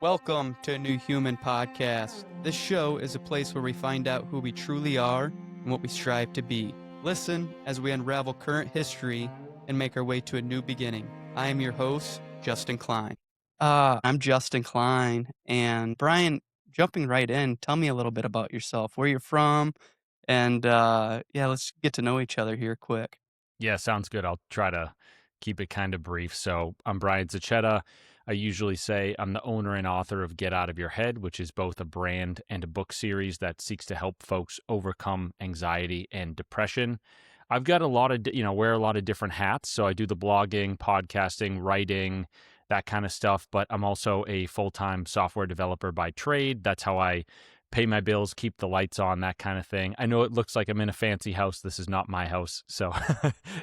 Welcome to a New Human podcast. This show is a place where we find out who we truly are and what we strive to be. Listen as we unravel current history and make our way to a new beginning. I am your host, Justin Klein. I'm Justin Klein. And Brian, jumping right in, tell me a little bit about yourself, where you're from, and let's get to know each other here quick. Yeah, sounds good. I'll try to keep it kind of brief. So, I'm Brian Sachetta. I usually say I'm the owner and author of Get Out of Your Head, which is both a brand and a book series that seeks to help folks overcome anxiety and depression. I've got a lot of, wear a lot of different hats. So, I do the blogging, podcasting, writing, that kind of stuff. But I'm also a full time software developer by trade. That's how I pay my bills, keep the lights on, that kind of thing. I know it looks like I'm in a fancy house. This is not my house. So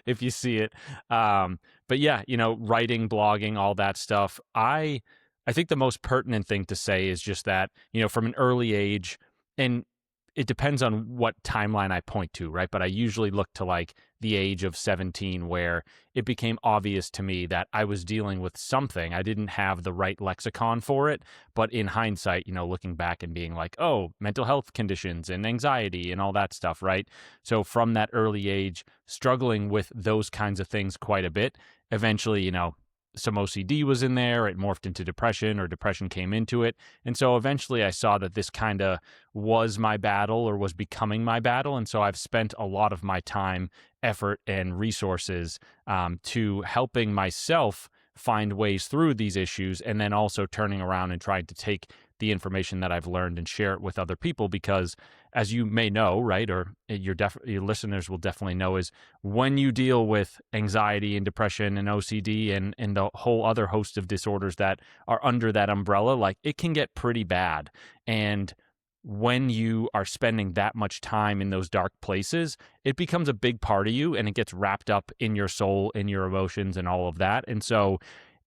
if you see it, but yeah, writing, blogging, all that stuff. I think the most pertinent thing to say is just that, from an early age, and it depends on what timeline I point to, right? But I usually look to like the age of 17 where it became obvious to me that I was dealing with something. I didn't have the right lexicon for it, but in hindsight, looking back and being like, oh, mental health conditions and anxiety and all that stuff, right? So from that early age, struggling with those kinds of things quite a bit, eventually, some OCD was in there, it morphed into depression or depression came into it. And so eventually I saw that this kind of was my battle or was becoming my battle. And so I've spent a lot of my time, effort, and resources to helping myself find ways through these issues, and then also turning around and trying to take the information that I've learned and share it with other people. Because as you may know, right, or your listeners will definitely know, is when you deal with anxiety and depression and OCD and the whole other host of disorders that are under that umbrella, like it can get pretty bad. And when you are spending that much time in those dark places, it becomes a big part of you and it gets wrapped up in your soul, in your emotions, and all of that. And so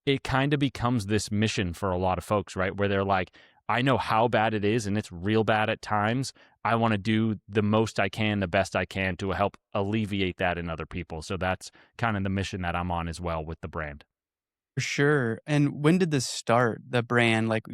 it kind of becomes this mission for a lot of folks, right? Where they're like, I know how bad it is and it's real bad at times. I want to do the most I can, the best I can to help alleviate that in other people. So that's kind of the mission that I'm on as well with the brand. For sure. And when did this start, the brand? Like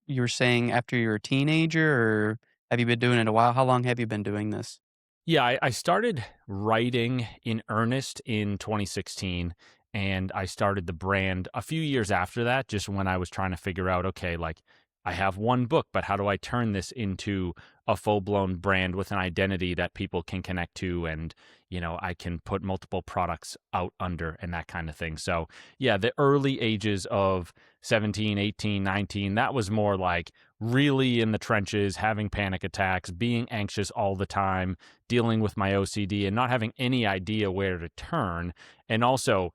you were saying after you were a teenager, or have you been doing it a while? How long have you been doing this? Yeah, I started writing in earnest in 2016, and I started the brand a few years after that, just when I was trying to figure out, okay, like I have one book, but how do I turn this into a full-blown brand with an identity that people can connect to, and I can put multiple products out under and that kind of thing. So yeah, the early ages of 17, 18, 19, that was more like really in the trenches, having panic attacks, being anxious all the time, dealing with my OCD and not having any idea where to turn. And also,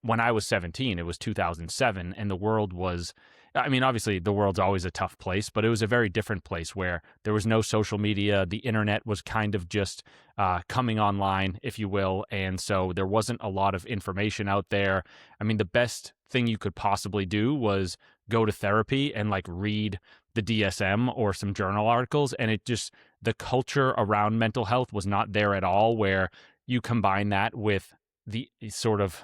when I was 17, it was 2007 and the world was, I mean, obviously the world's always a tough place, but it was a very different place where there was no social media. The internet was kind of just coming online, if you will. And so there wasn't a lot of information out there. I mean, the best thing you could possibly do was go to therapy and like read the DSM or some journal articles. And it just, the culture around mental health was not there at all, where you combine that with the sort of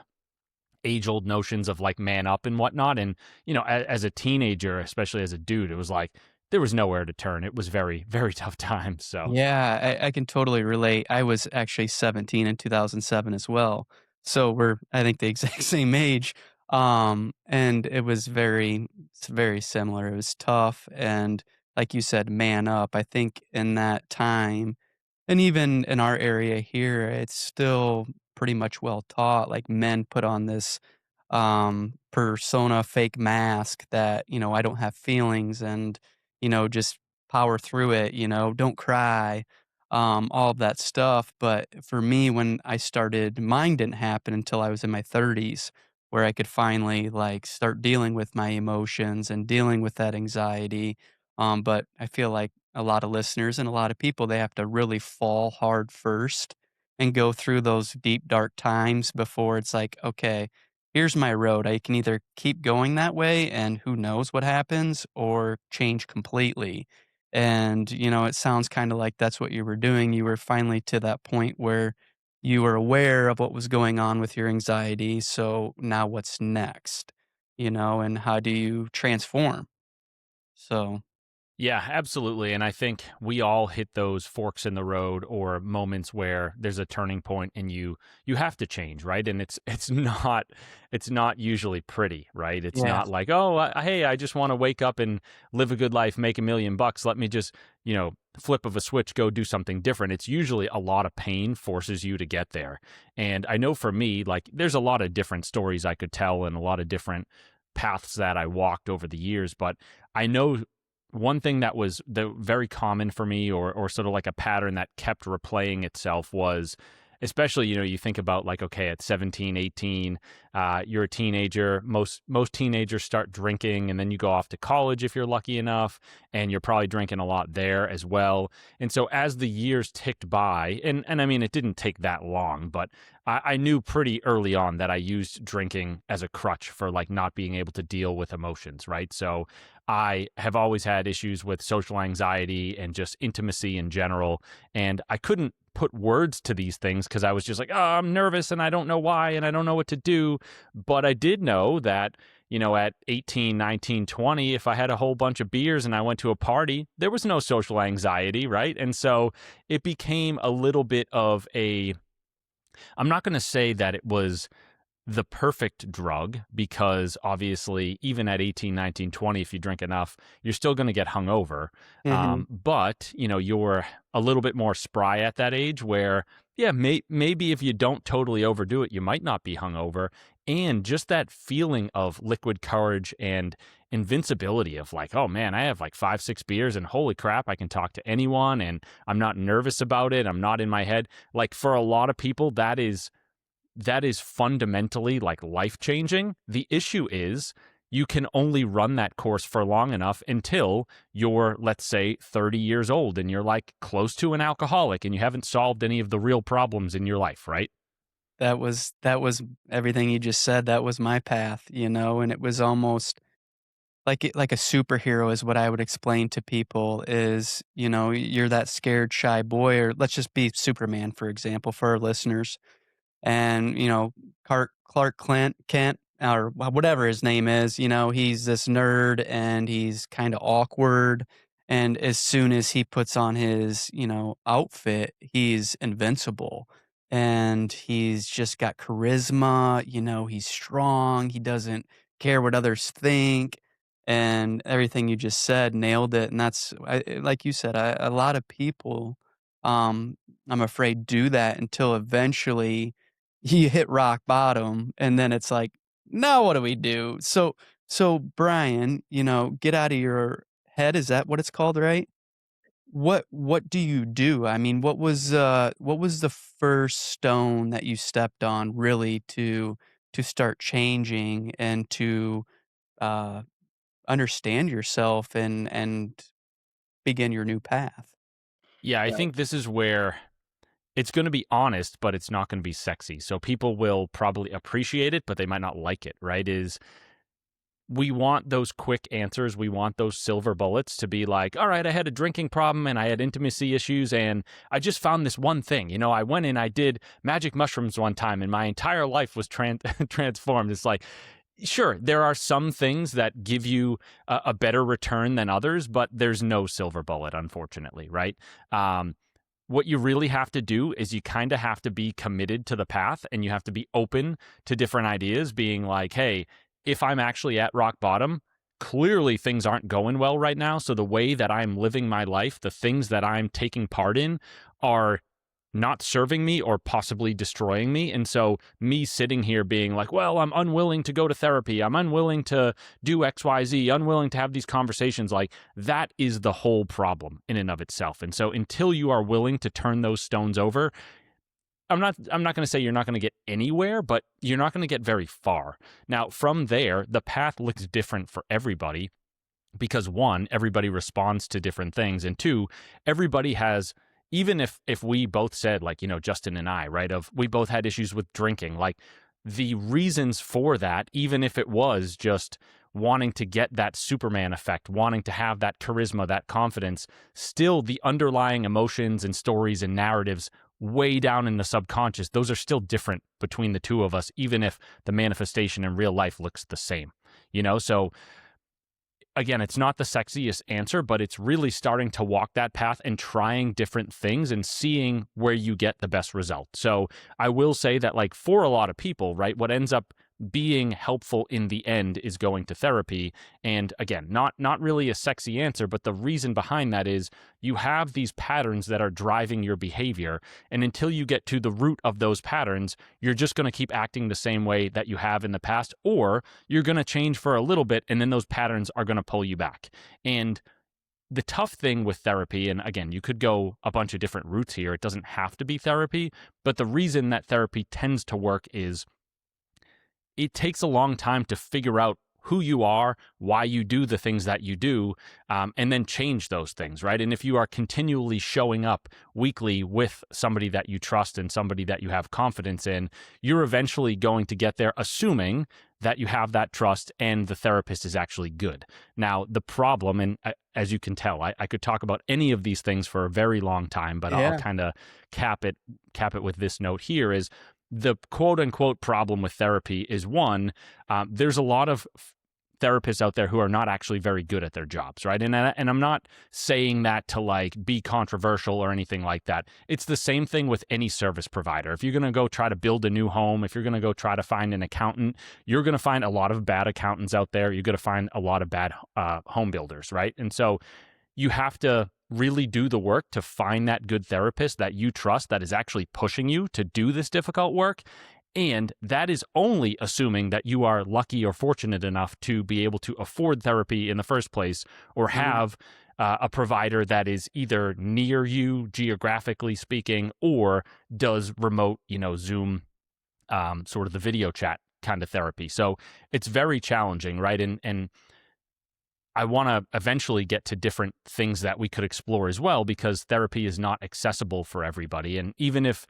age old notions of like man up and whatnot. And, as a teenager, especially as a dude, it was like there was nowhere to turn. It was very, very tough time. So, Yeah, I can totally relate. I was actually 17 in 2007 as well. So we're, I think, the exact same age. And it's very similar. It was tough. And like you said, man up. I think in that time, and even in our area here, it's still pretty much well taught. Like men put on this persona, fake mask that, I don't have feelings and, just power through it, don't cry, all of that stuff. But for me, when I started, mine didn't happen until I was in my 30s, where I could finally like start dealing with my emotions and dealing with that anxiety. But I feel like a lot of listeners and a lot of people, they have to really fall hard first and go through those deep, dark times before it's like, okay, here's my road. I can either keep going that way and who knows what happens, or change completely. And, it sounds kind of like that's what you were doing. You were finally to that point where you were aware of what was going on with your anxiety. So now what's next? And how do you transform? So, Yeah, absolutely. And I think we all hit those forks in the road or moments where there's a turning point and you have to change, right? And it's not usually pretty, right? It's yeah, not like, "Oh, hey, I just want to wake up and live a good life, make $1 million. Let me just, flip of a switch go do something different." It's usually a lot of pain forces you to get there. And I know for me, like there's a lot of different stories I could tell and a lot of different paths that I walked over the years, but I know one thing that was very common for me, or sort of like a pattern that kept replaying itself, was especially, you think about like, okay, at 17, 18, you're a teenager. Most teenagers start drinking, and then you go off to college if you're lucky enough, and you're probably drinking a lot there as well. And so as the years ticked by, and I mean, it didn't take that long, but I knew pretty early on that I used drinking as a crutch for like not being able to deal with emotions, right? So I have always had issues with social anxiety and just intimacy in general. And I couldn't put words to these things because I was just like, oh, I'm nervous and I don't know why and I don't know what to do. But I did know that, at 18, 19, 20, if I had a whole bunch of beers and I went to a party, there was no social anxiety, right? And so it became a little bit of I'm not going to say that it was the perfect drug because obviously even at 18, 19, 20, if you drink enough, you're still going to get hungover. mhm. But you're a little bit more spry at that age where, yeah, maybe if you don't totally overdo it, you might not be hungover. And just that feeling of liquid courage and invincibility of like, oh man, I have like 5, 6 beers and holy crap, I can talk to anyone and I'm not nervous about it. I'm not in my head. Like for a lot of people, that is fundamentally like life changing. The issue is you can only run that course for long enough until you're, let's say, 30 years old and you're like close to an alcoholic and you haven't solved any of the real problems in your life, right? That was everything you just said. That was my path, and it was almost like a superhero is what I would explain to people is, you're that scared, shy boy, or let's just be Superman, for example, for our listeners. And, Clark Clint Kent or whatever his name is, he's this nerd and he's kind of awkward. And as soon as he puts on his, outfit, he's invincible. And he's just got charisma, he's strong, he doesn't care what others think. And everything you just said nailed it. And that's like you said, a lot of people, um, I'm afraid, do that until eventually you hit rock bottom, and then it's like, "Now what do we do?" So Brian, get out of your head, is that what it's called, right? What do you do? I mean, what was the first stone that you stepped on really to start changing and to, uh, understand yourself and begin your new path? Yeah, I think this is where it's going to be honest, but it's not going to be sexy. So people will probably appreciate it, but they might not like it, right? Is we want those quick answers. We want those silver bullets to be like, all right, I had a drinking problem and I had intimacy issues and I just found this one thing. I went and I did magic mushrooms one time and my entire life was transformed. It's like, sure, there are some things that give you a better return than others, but there's no silver bullet, unfortunately, right? What you really have to do is you kind of have to be committed to the path and you have to be open to different ideas, being like, hey, if I'm actually at rock bottom, clearly things aren't going well right now. So the way that I'm living my life, the things that I'm taking part in are not serving me or possibly destroying me. And so me sitting here being like, well, I'm unwilling to go to therapy. I'm unwilling to do XYZ, unwilling to have these conversations, like that is the whole problem in and of itself. And so until you are willing to turn those stones over, I'm not going to say you're not going to get anywhere, but you're not going to get very far. Now, from there, the path looks different for everybody because one, everybody responds to different things, and two, everybody has, even if we both said, like, Justin and I, right, of we both had issues with drinking, like the reasons for that, even if it was just wanting to get that Superman effect, wanting to have that charisma, that confidence, still the underlying emotions and stories and narratives way down in the subconscious, those are still different between the two of us, even if the manifestation in real life looks the same. So again, it's not the sexiest answer, but it's really starting to walk that path and trying different things and seeing where you get the best result. So I will say that, like, for a lot of people, right, what ends up being helpful in the end is going to therapy. And again, not really a sexy answer, but the reason behind that is you have these patterns that are driving your behavior, and until you get to the root of those patterns, you're just going to keep acting the same way that you have in the past, or you're going to change for a little bit and then those patterns are going to pull you back. And the tough thing with therapy, and again, you could go a bunch of different routes here, it doesn't have to be therapy, but the reason that therapy tends to work is it takes a long time to figure out who you are, why you do the things that you do, and then change those things, right? And if you are continually showing up weekly with somebody that you trust and somebody that you have confidence in, you're eventually going to get there, assuming that you have that trust and the therapist is actually good. Now, the problem, and as you can tell, I could talk about any of these things for a very long time, but I'll Yeah. kind of cap it with this note here is the quote unquote problem with therapy is one, there's a lot of therapists out there who are not actually very good at their jobs, right? And I'm not saying that to like be controversial or anything like that. It's the same thing with any service provider. If you're going to go try to build a new home, if you're going to go try to find an accountant, you're going to find a lot of bad accountants out there. You're going to find a lot of bad home builders, right? And so you have to really do the work to find that good therapist that you trust that is actually pushing you to do this difficult work. And that is only assuming that you are lucky or fortunate enough to be able to afford therapy in the first place, or Mhm. have a provider that is either near you, geographically speaking, or does remote, Zoom, sort of the video chat kind of therapy. So it's very challenging, right? And I want to eventually get to different things that we could explore as well, because therapy is not accessible for everybody. And even if,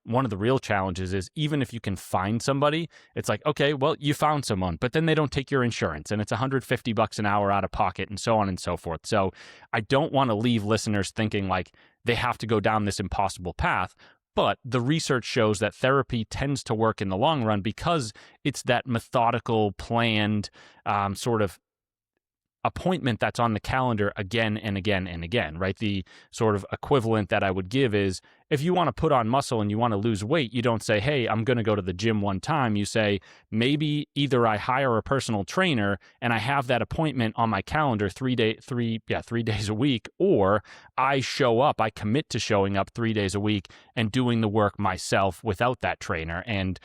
one of the real challenges is even if you can find somebody, it's like, okay, well, you found someone, but then they don't take your insurance and it's $150 an hour out of pocket and so on and so forth. So I don't want to leave listeners thinking like they have to go down this impossible path. But the research shows that therapy tends to work in the long run because it's that methodical, planned, sort of appointment that's on the calendar again and again and again, right? The sort of equivalent that I would give is if you want to put on muscle and you want to lose weight, you don't say, hey, I'm going to go to the gym one time. You say, maybe either I hire a personal trainer and I have that appointment on my calendar 3 days a week, or I show up, I commit to showing up 3 days a week and doing the work myself without that trainer. And,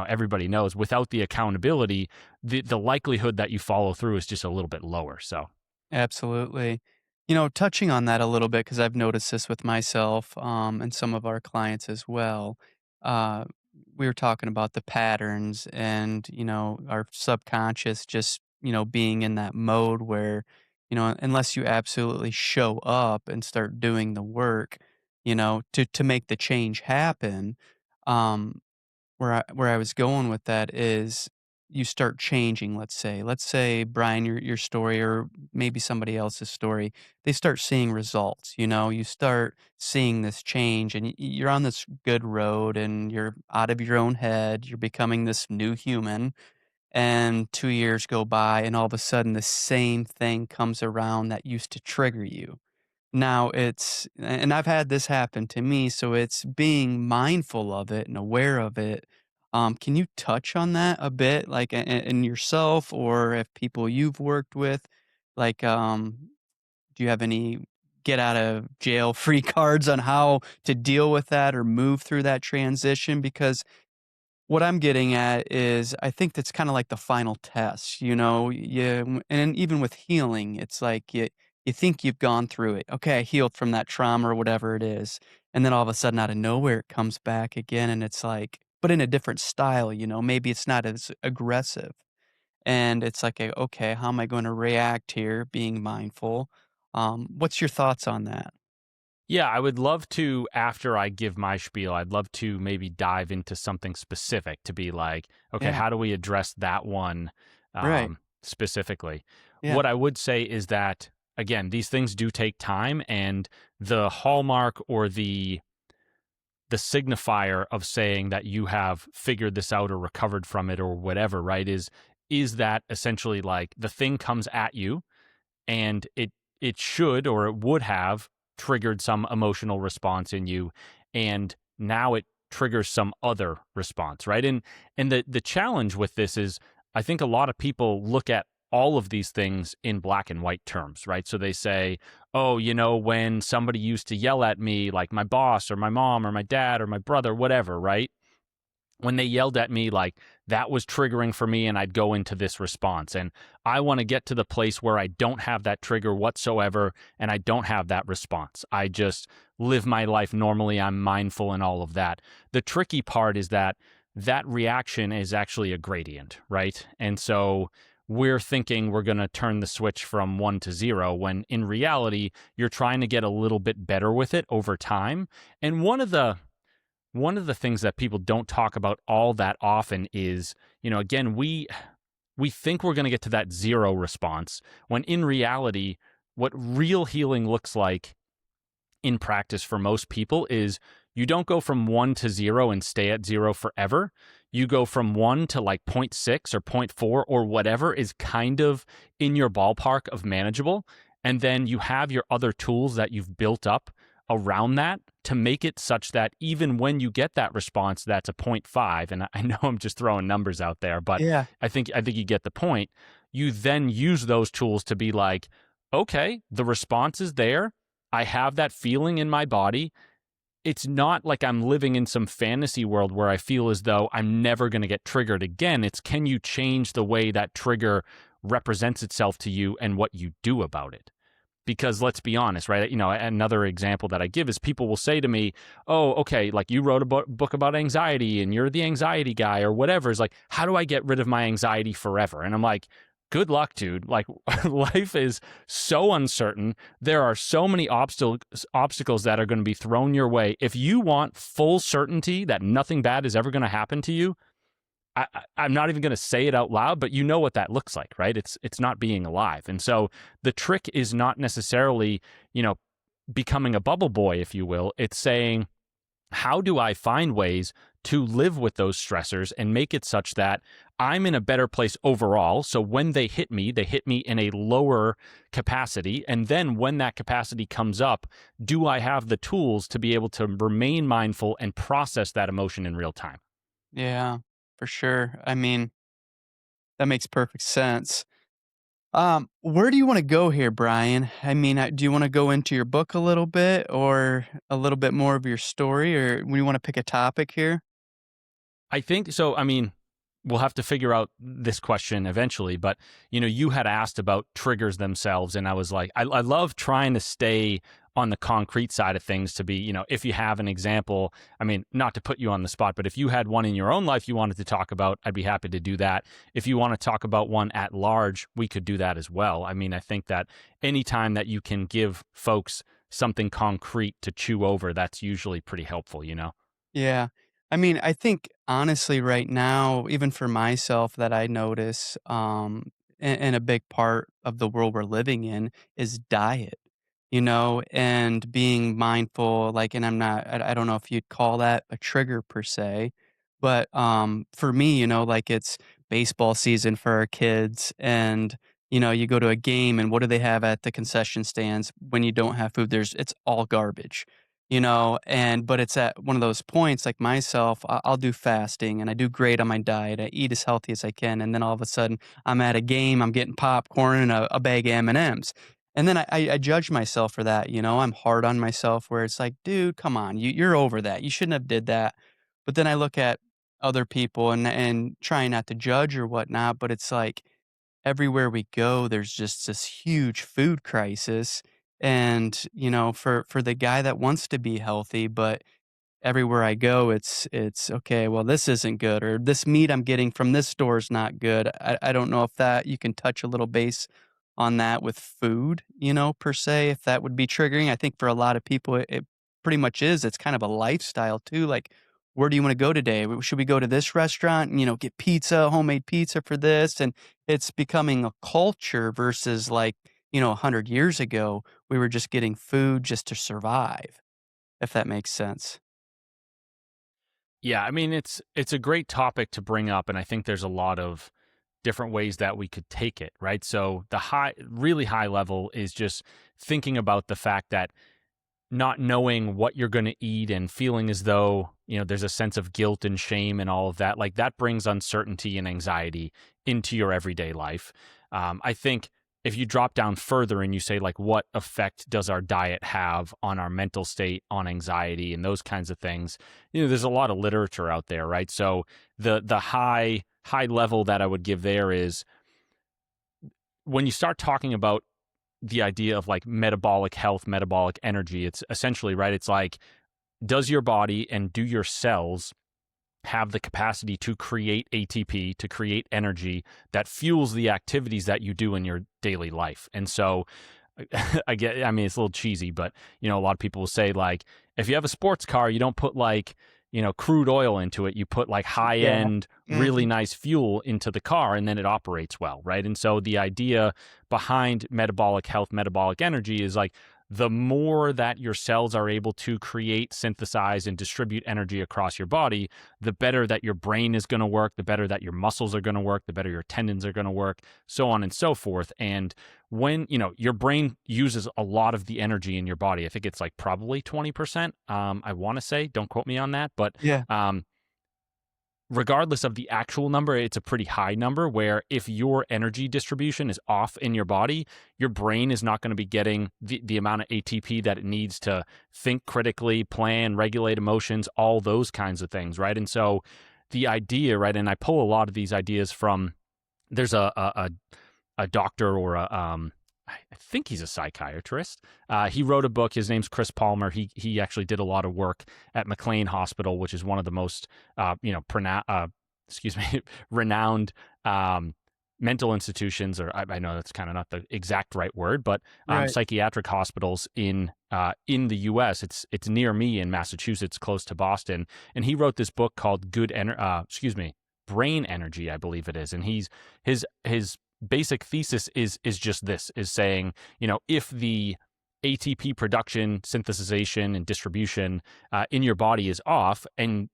everybody knows without the accountability, the likelihood that you follow through is just a little bit lower. So Absolutely. Touching on that a little bit, because I've noticed this with myself, and some of our clients as well. Uh, we were talking about the patterns and, our subconscious just, being in that mode where, unless you absolutely show up and start doing the work, to make the change happen, um, where I was going with that is you start changing, let's say. Let's say, Brian, your story or maybe somebody else's story, they start seeing results, you start seeing this change and you're on this good road and you're out of your own head, you're becoming this new human, and 2 years go by and all of a sudden the same thing comes around that used to trigger you. Now and I've had this happen to me, so it's being mindful of it and aware of it. Can you touch on that a bit, like in yourself or if people you've worked with? Like, do you have any get out of jail free cards on how to deal with that or move through that transition? Because what I'm getting at is I think that's kinda like the final test, and even with healing, it's like you think you've gone through it. "Okay, I healed from that trauma," or whatever it is, and then all of a sudden, out of nowhere, it comes back again, and it's like but in a different style, maybe it's not as aggressive, and it's like, "Okay, how am I gonna react here?" Being mindful. What's your thoughts on that? yeah, I would love to, after I give my spiel, I'd love to maybe dive into something specific to be like, okay, Yeah, how do we address that one right. specifically? Yeah, What I would say is that, again, these things do take time, and the hallmark or the signifier of saying that you have figured this out or recovered from it or whatever, right, is that essentially like the thing comes at you and it should, or it would have, triggered some emotional response in you, and now it triggers some other response, right? And the challenge with this is, I think a lot of people look at all of these things in black and white terms, right? So they say, oh, when somebody used to yell at me, like my boss or my mom or my dad or my brother, whatever, right? When they yelled at me, like, that was triggering for me, and I'd go into this response. And I want to get to the place where I don't have that trigger whatsoever, and I don't have that response. I just live my life normally. I'm mindful and all of that. The tricky part is that that reaction is actually a gradient, right? And so we're thinking we're going to turn the switch from 1 to 0, when in reality, you're trying to get a little bit better with it over time. And one of the things that people don't talk about all that often is, again, we think we're going to get to that 0 response, when in reality, what real healing looks like in practice for most people is, you don't go from 1 to 0 and stay at 0 forever. You go from 1 to like zero point 0.6 or zero point 0.4 or whatever is kind of in your ballpark of manageable. And then you have your other tools that you've built up around that to make it such that even when you get that response that's a zero point 0.5, and I know I'm just throwing numbers out there, but Yeah. I think you get the point. You then use those tools to be like, okay, the response is there. I have that feeling in my body. It's not like I'm living in some fantasy world where I feel as though I'm never going to get triggered again. It's, can you change the way that trigger represents itself to you and what you do about it? Because let's be honest, right? Another example that I give is, people will say to me, oh, okay, like, you wrote a book about anxiety and you're the anxiety guy or whatever. Is like, how do I get rid of my anxiety forever? And I'm like, good luck, dude. Like, life is so uncertain. There are so many obstacles that are going to be thrown your way. If you want full certainty that nothing bad is ever going to happen to you, I'm not even going to say it out loud, but you know what that looks like, right? It's not being alive. And so the trick is not necessarily, becoming a bubble boy, if you will. It's saying, how do I find ways to live with those stressors and make it such that I'm in a better place overall? So when they hit me in a lower capacity. And then when that capacity comes up, do I have the tools to be able to remain mindful and process that emotion in real time? Yeah, for sure. I mean, that makes perfect sense. Where do you wanna go here, Brian? I mean, do you wanna go into your book a little bit, or a little bit more of your story, or we wanna pick a topic here? I think so. I mean, we'll have to figure out this question eventually, but you had asked about triggers themselves, and I was like, I love trying to stay on the concrete side of things, to be, if you have an example, I mean, not to put you on the spot, but if you had one in your own life you wanted to talk about, I'd be happy to do that. If you want to talk about one at large, we could do that as well. I mean, I think that anytime that you can give folks something concrete to chew over, that's usually pretty helpful. Yeah. I mean, I think honestly right now, even for myself that I notice, and a big part of the world we're living in is diet, and being mindful, like, and I don't know if you'd call that a trigger per se, but, for me, like it's baseball season for our kids and, you go to a game and what do they have at the concession stands when you don't have food? It's all garbage. But it's at one of those points, like myself, I'll do fasting and I do great on my diet. I eat as healthy as I can, and then all of a sudden, I'm at a game, I'm getting popcorn and a bag of M&Ms. And then I judge myself for that. I'm hard on myself where it's like, dude, come on, you're over that. You shouldn't have did that. But then I look at other people and try not to judge or whatnot. But it's like everywhere we go, there's just this huge food crisis. And, for the guy that wants to be healthy, but everywhere I go, it's okay, well, this isn't good, or this meat I'm getting from this store is not good. I don't know if that you can touch a little base on that with food, per se, if that would be triggering. I think for a lot of people, it pretty much is. It's kind of a lifestyle too. Like, where do you want to go today? Should we go to this restaurant and, get pizza, homemade pizza for this? And it's becoming a culture versus like, 100 years ago, we were just getting food just to survive, if that makes sense. Yeah, I mean, it's a great topic to bring up, and I think there's a lot of different ways that we could take it, right? So the really high level is just thinking about the fact that not knowing what you're going to eat and feeling as though, there's a sense of guilt and shame and all of that, like that brings uncertainty and anxiety into your everyday life. I think if you drop down further and you say, like, what effect does our diet have on our mental state, on anxiety and those kinds of things, there's a lot of literature out there, right? So the high level that I would give there is when you start talking about the idea of like metabolic health, metabolic energy, it's essentially, right, it's like, does your body and do your cells have the capacity to create ATP, to create energy that fuels the activities that you do in your daily life? And so I mean, it's a little cheesy, but a lot of people will say, like, if you have a sports car, you don't put like, crude oil into it. You put like high Yeah. end, really Mhm. nice fuel into the car, and then it operates well, right? And so the idea behind metabolic health, metabolic energy is like, the more that your cells are able to create, synthesize, and distribute energy across your body, the better that your brain is going to work, the better that your muscles are going to work, the better your tendons are going to work, so on and so forth. And when, your brain uses a lot of the energy in your body, I think it's like probably 20%. I want to say, don't quote me on that, but Yeah. um, regardless of the actual number, it's a pretty high number where if your energy distribution is off in your body, your brain is not going to be getting the amount of ATP that it needs to think critically, plan, regulate emotions, all those kinds of things, right? And so the idea, right, and I pull a lot of these ideas from, there's a doctor or I think he's a psychiatrist. He wrote a book. His name's Chris Palmer. He actually did a lot of work at McLean Hospital, which is one of the most excuse me, renowned mental institutions, or I know that's kind of not the exact right word, but Right. psychiatric hospitals in the U.S. It's near me in Massachusetts, close to Boston, and he wrote this book called Brain Energy, I believe it is, and his basic thesis is just this, is saying, if the ATP production, synthesization, and distribution in your body is off, and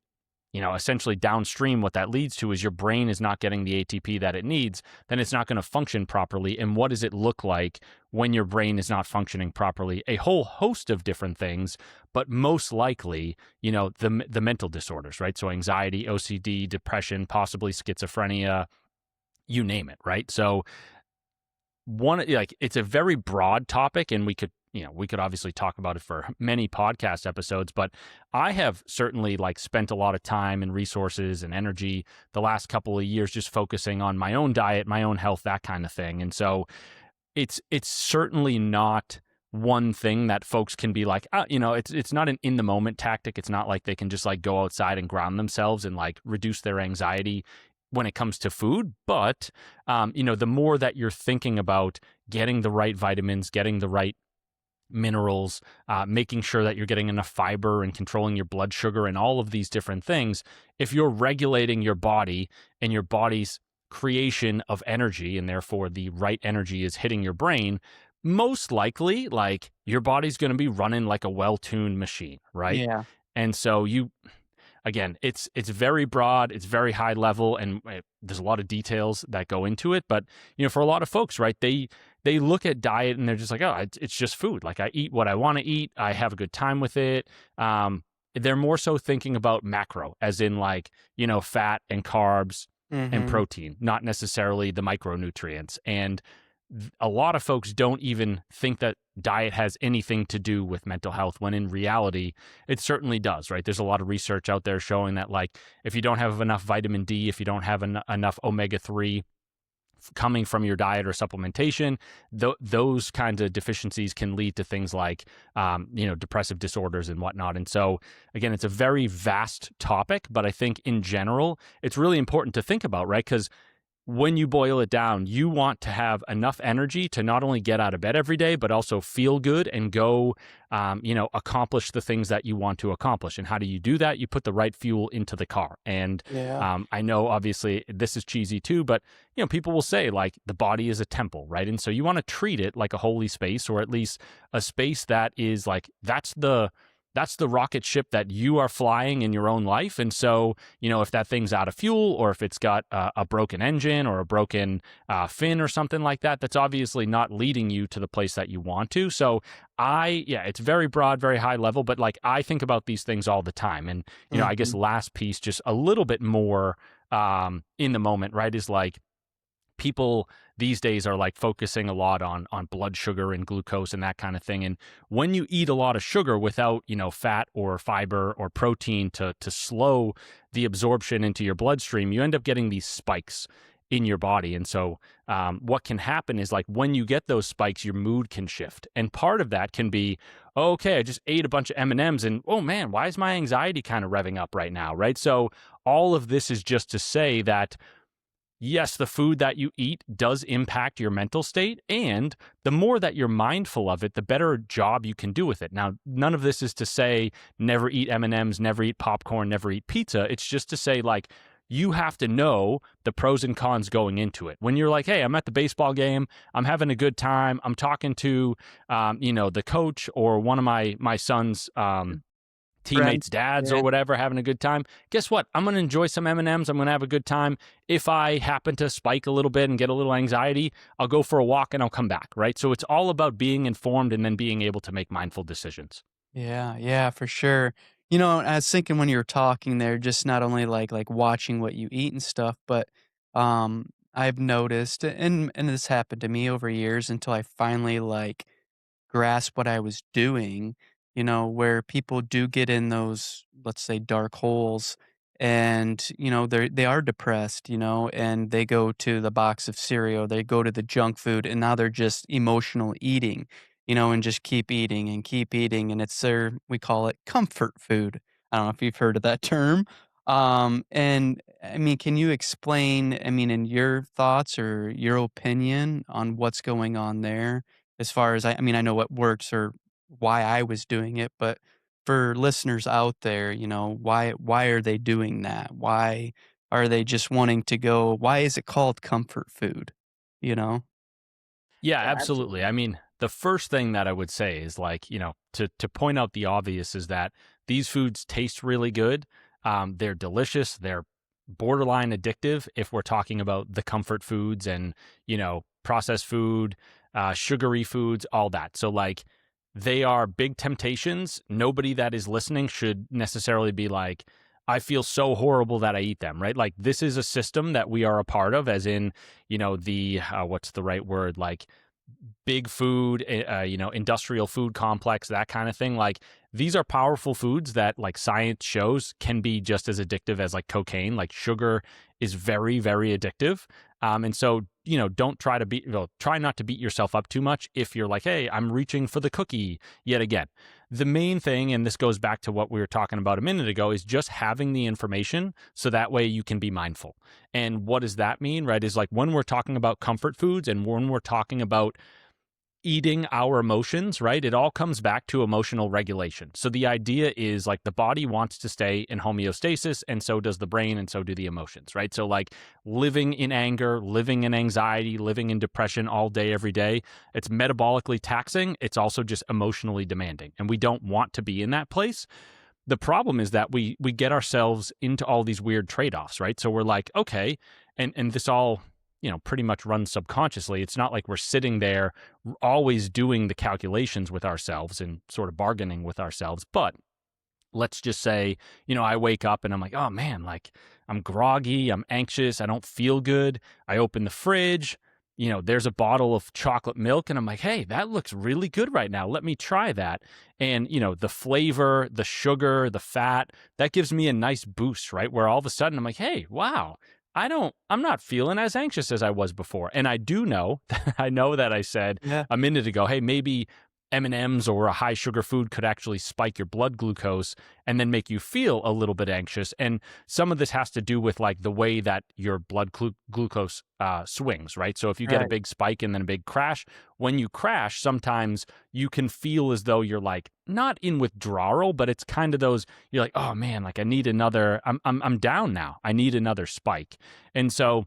essentially downstream, what that leads to is your brain is not getting the ATP that it needs, then it's not going to function properly. And what does it look like when your brain is not functioning properly? A whole host of different things, but most likely, the mental disorders, right? So anxiety, OCD, depression, possibly schizophrenia, you name it, right? So it's a very broad topic, and we could obviously talk about it for many podcast episodes, but I have certainly like spent a lot of time and resources and energy the last couple of years just focusing on my own diet, my own health, that kind of thing. And so it's certainly not one thing that folks can be like, it's not an in the moment tactic. It's not like they can just like go outside and ground themselves and like reduce their anxiety when it comes to food. But the more that you're thinking about getting the right vitamins, getting the right minerals, making sure that you're getting enough fiber and controlling your blood sugar and all of these different things, if you're regulating your body and your body's creation of energy, and therefore the right energy is hitting your brain, most likely, like, your body's going to be running like a well-tuned machine, right? Yeah. And so again, it's very broad, it's very high level, and there's a lot of details that go into it. But for a lot of folks, right, they look at diet and they're just like, oh, it's just food. Like, I eat what I want to eat, I have a good time with it. They're more so thinking about macro, as in like, fat and carbs and Mhm. protein, not necessarily the micronutrients. And a lot of folks don't even think that diet has anything to do with mental health, when in reality, it certainly does, right? There's a lot of research out there showing that, like, if you don't have enough vitamin D, if you don't have enough omega-3 coming from your diet or supplementation, those kinds of deficiencies can lead to things like, depressive disorders and whatnot. And so, again, it's a very vast topic, but I think in general, it's really important to think about, right? Because when you boil it down, you want to have enough energy to not only get out of bed every day, but also feel good and go, accomplish the things that you want to accomplish. And how do you do that? You put the right fuel into the car. And Yeah. I know, obviously, this is cheesy too, but people will say, like, the body is a temple, right? And so you want to treat it like a holy space, or at least a space that is like, that's the that's the rocket ship that you are flying in your own life. And so, if that thing's out of fuel, or if it's got a broken engine or a broken fin or something like that, that's obviously not leading you to the place that you want to. So yeah, it's very broad, very high level, but like I think about these things all the time. And, I guess Mhm. last piece, just a little bit more in the moment, right, is like, people these days are like focusing a lot on blood sugar and glucose and that kind of thing. And when you eat a lot of sugar without, fat or fiber or protein to slow the absorption into your bloodstream, you end up getting these spikes in your body. And so what can happen is, like, when you get those spikes, your mood can shift. And part of that can be, okay, I just ate a bunch of M&Ms and, oh man, why is my anxiety kind of revving up right now, right? So all of this is just to say that yes, the food that you eat does impact your mental state. And the more that you're mindful of it, the better job you can do with it. Now, none of this is to say never eat M&Ms, never eat popcorn, never eat pizza. It's just to say, like, you have to know the pros and cons going into it. When you're like, hey, I'm at the baseball game, I'm having a good time, I'm talking to, the coach or one of my son's Friend. teammates' dads Yeah. or whatever, having a good time. Guess what? I'm going to enjoy some M&Ms. I'm going to have a good time. If I happen to spike a little bit and get a little anxiety, I'll go for a walk and I'll come back, right? So it's all about being informed and then being able to make mindful decisions. Yeah, yeah, for sure. I was thinking when you were talking there, just not only like watching what you eat and stuff, but I've noticed, and this happened to me over years until I finally like grasp what I was doing, where people do get in those, let's say, dark holes and, they are depressed, and they go to the box of cereal, they go to the junk food, and now they're just emotional eating, and just keep eating and keep eating. And it's their, we call it comfort food. I don't know if you've heard of that term. And I mean, can you explain, I mean, in your thoughts or your opinion on what's going on there? As far as I mean, I know what works or why I was doing it, but for listeners out there, why are they doing that? Why are they just wanting to go, why is it called comfort food? You know? Yeah, Yeah, absolutely. I absolutely. mean, the first thing that I would say is, like, to point out the obvious is that these foods taste really good. They're delicious. They're borderline addictive if we're talking about the comfort foods and, processed food, sugary foods, all that. So, like, they are big temptations. Nobody that is listening should necessarily be like, I feel so horrible that I eat them, right? Like, this is a system that we are a part of, as in, the what's the right word? Like, big food, industrial food complex, that kind of thing. Like, these are powerful foods that, like, science shows can be just as addictive as like cocaine. Like, sugar is very, very addictive. And so, don't try to try not to beat yourself up too much if you're like, hey, I'm reaching for the cookie yet again. The main thing, and this goes back to what we were talking about a minute ago, is just having the information so that way you can be mindful. And what does that mean, right? Is like, when we're talking about comfort foods and when we're talking about eating our emotions, right? It all comes back to emotional regulation. So the idea is, like, the body wants to stay in homeostasis, and so does the brain, and so do the emotions, right? So, like, living in anger, living in anxiety, living in depression all day, every day, it's metabolically taxing. It's also just emotionally demanding, and we don't want to be in that place. The problem is that we get ourselves into all these weird trade-offs, right? So we're like, okay, and this all, pretty much runs subconsciously. It's not like we're sitting there always doing the calculations with ourselves and sort of bargaining with ourselves. But let's just say, I wake up and I'm like, oh man, like, I'm groggy, I'm anxious, I don't feel good. I open the fridge, there's a bottle of chocolate milk, and I'm like, hey, that looks really good right now. Let me try that. And, the flavor, the sugar, the fat, that gives me a nice boost, right? Where all of a sudden I'm like, hey, wow, I'm not feeling as anxious as I was before. And I do know, I know that I said Yeah. a minute ago, hey, maybe M&Ms or a high sugar food could actually spike your blood glucose and then make you feel a little bit anxious. And some of this has to do with, like, the way that your blood glucose swings, right? So if you get a Right. big spike and then a big crash, when you crash, sometimes you can feel as though you're, like, not in withdrawal, but it's kind of those, you're like, oh man, like, I need another, I'm down now. I need another spike. And so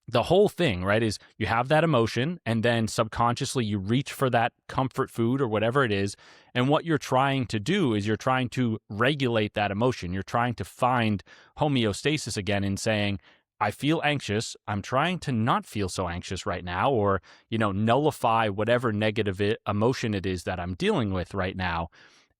the whole thing, right, is you have that emotion and then subconsciously you reach for that comfort food or whatever it is. And what you're trying to do is you're trying to regulate that emotion. You're trying to find homeostasis again in saying, I feel anxious. I'm trying to not feel so anxious right now, or, nullify whatever negative emotion it is that I'm dealing with right now.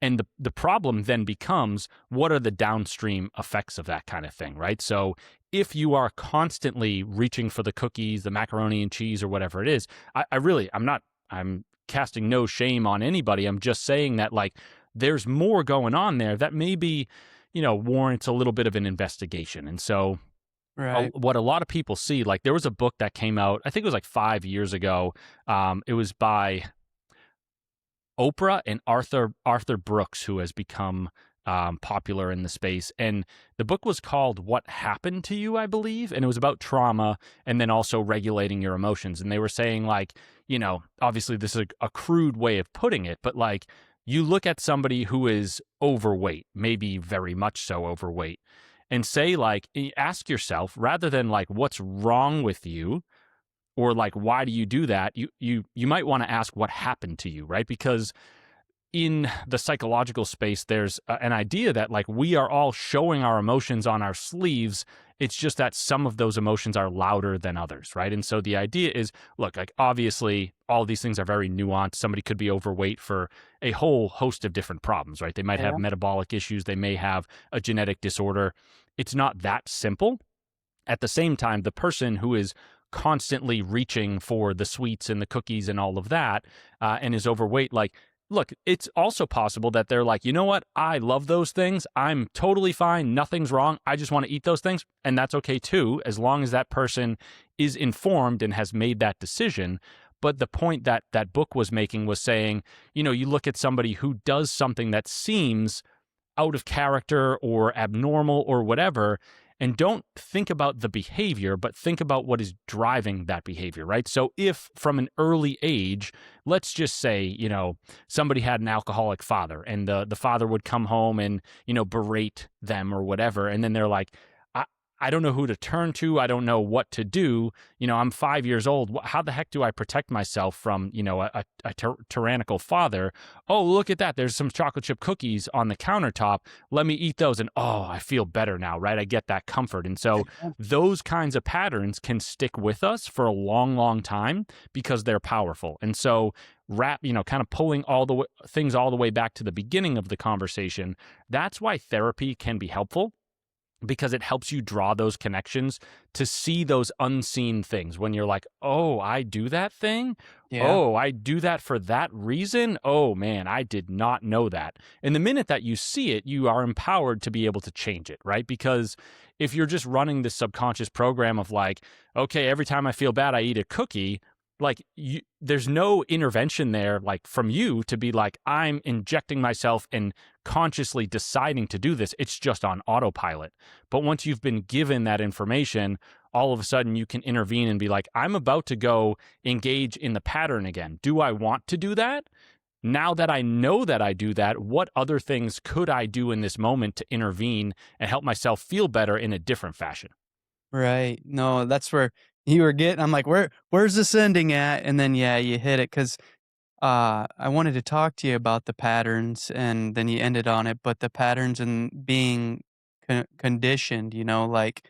And the problem then becomes, what are the downstream effects of that kind of thing, right? So if you are constantly reaching for the cookies, the macaroni and cheese, or whatever it is, I'm casting no shame on anybody. I'm just saying that, like, there's more going on there that maybe, warrants a little bit of an investigation. And so Right. what a lot of people see, like, there was a book that came out, I think it was like 5 years ago. It was by Oprah and Arthur Brooks, who has become popular in the space. And the book was called "What Happened to You," I believe, and it was about trauma and then also regulating your emotions. And they were saying, like, obviously this is a crude way of putting it, but like, you look at somebody who is overweight, maybe very much so overweight, and say, like, ask yourself, rather than like what's wrong with you, or like why do you do that, you might want to ask what happened to you, right? Because in the psychological space, there's an idea that, like, we are all showing our emotions on our sleeves. It's just that some of those emotions are louder than others, right? And so the idea is, look, like, obviously all these things are very nuanced. Somebody could be overweight for a whole host of different problems, right? They might have Yeah. metabolic issues, they may have a genetic disorder. It's not that simple. At the same time, the person who is constantly reaching for the sweets and the cookies and all of that, and is overweight, like, look, it's also possible that they're like, you know what? I love those things. I'm totally fine. Nothing's wrong. I just want to eat those things. And that's okay too, as long as that person is informed and has made that decision. But the point that that book was making was saying, you look at somebody who does something that seems out of character or abnormal or whatever, and don't think about the behavior, but think about what is driving that behavior, right? So if from an early age, let's just say, somebody had an alcoholic father, and the father would come home and, berate them or whatever. And then they're like, I, I don't know who to turn to. I don't know what to do. I'm 5 years old. How the heck do I protect myself from, a tyrannical father? Oh, look at that. There's some chocolate chip cookies on the countertop. Let me eat those. And oh, I feel better now, right? I get that comfort. And so those kinds of patterns can stick with us for a long, long time because they're powerful. And so kind of pulling things all the way back to the beginning of the conversation, that's why therapy can be helpful, because it helps you draw those connections to see those unseen things when you're like, oh, I do that thing. Yeah. Oh, I do that for that reason. Oh man, I did not know that. And the minute that you see it, you are empowered to be able to change it, right? Because if you're just running this subconscious program of like, okay, every time I feel bad, I eat a cookie, like, there's no intervention there, like, from you to be like, I'm injecting myself and consciously deciding to do this. It's just on autopilot. But once you've been given that information, all of a sudden you can intervene and be like, I'm about to go engage in the pattern again. Do I want to do that? Now that I know that I do that, what other things could I do in this moment to intervene and help myself feel better in a different fashion? Right. No, that's where you were getting. I'm like, where's this ending at? And then yeah, you hit it because I wanted to talk to you about the patterns, and then you ended on it. But the patterns and being conditioned, like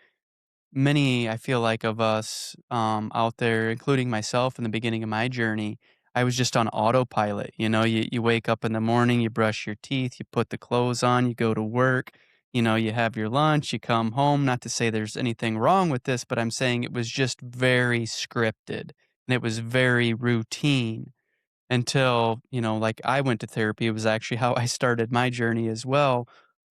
many, I feel like, of us out there, including myself in the beginning of my journey, I was just on autopilot. You wake up in the morning, you brush your teeth, you put the clothes on, you go to work, you have your lunch, you come home. Not to say there's anything wrong with this, but I'm saying it was just very scripted and it was very routine until, like I went to therapy. It was actually how I started my journey as well.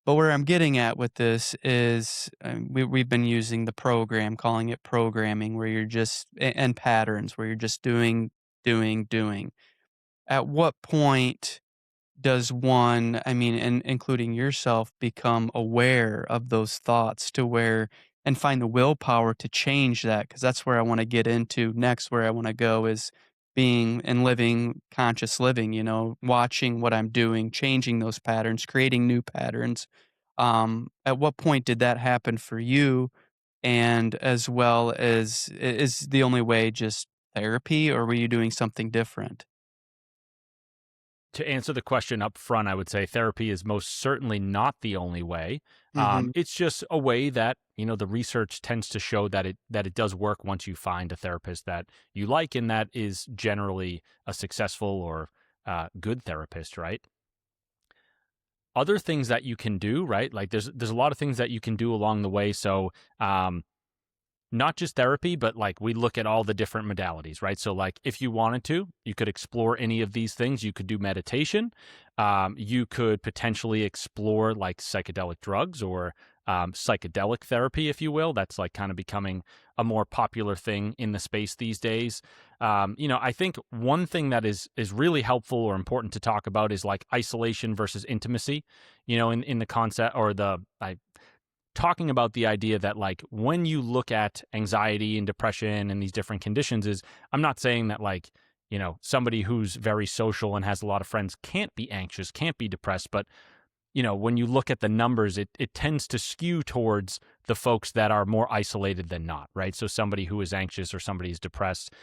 But where I'm getting at with this is we've been using the program, calling it programming, where you're just, and patterns, where you're just doing, doing, doing. At what point does one, I mean, and including yourself, become aware of those thoughts to where, and find the willpower to change that? Because that's where I want to get into next, where I want to go is being and living conscious living, watching what I'm doing, changing those patterns, creating new patterns. At what point did that happen for you? And as well as is the only way just therapy, or were you doing something different? To answer the question up front, I would say therapy is most certainly not the only way. Mhm. It's just a way that the research tends to show that it does work once you find a therapist that you like, and that is generally a successful or good therapist, right? Other things that you can do, right? Like there's a lot of things that you can do along the way. So um, not just therapy, but like we look at all the different modalities, right? So, like, if you wanted to, you could explore any of these things. You could do meditation. You could potentially explore like psychedelic drugs or psychedelic therapy, if you will. That's like kind of becoming a more popular thing in the space these days. I think one thing that is really helpful or important to talk about is like isolation versus intimacy. In the concept or the I talking about the idea that like when you look at anxiety and depression and these different conditions is I'm not saying that like somebody who's very social and has a lot of friends can't be anxious, can't be depressed, but when you look at the numbers, it tends to skew towards the folks that are more isolated than not, right? So somebody who is anxious or somebody who's depressed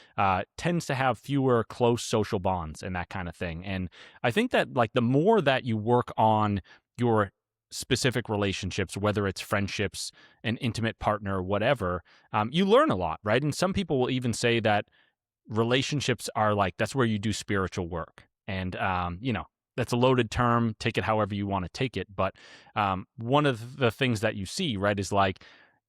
tends to have fewer close social bonds and that kind of thing. And I think that like the more that you work on your specific relationships, whether it's friendships, an intimate partner, whatever, you learn a lot, right? And some people will even say that relationships are like that's where you do spiritual work. And that's a loaded term, take it however you want to take it, but one of the things that you see, right, is like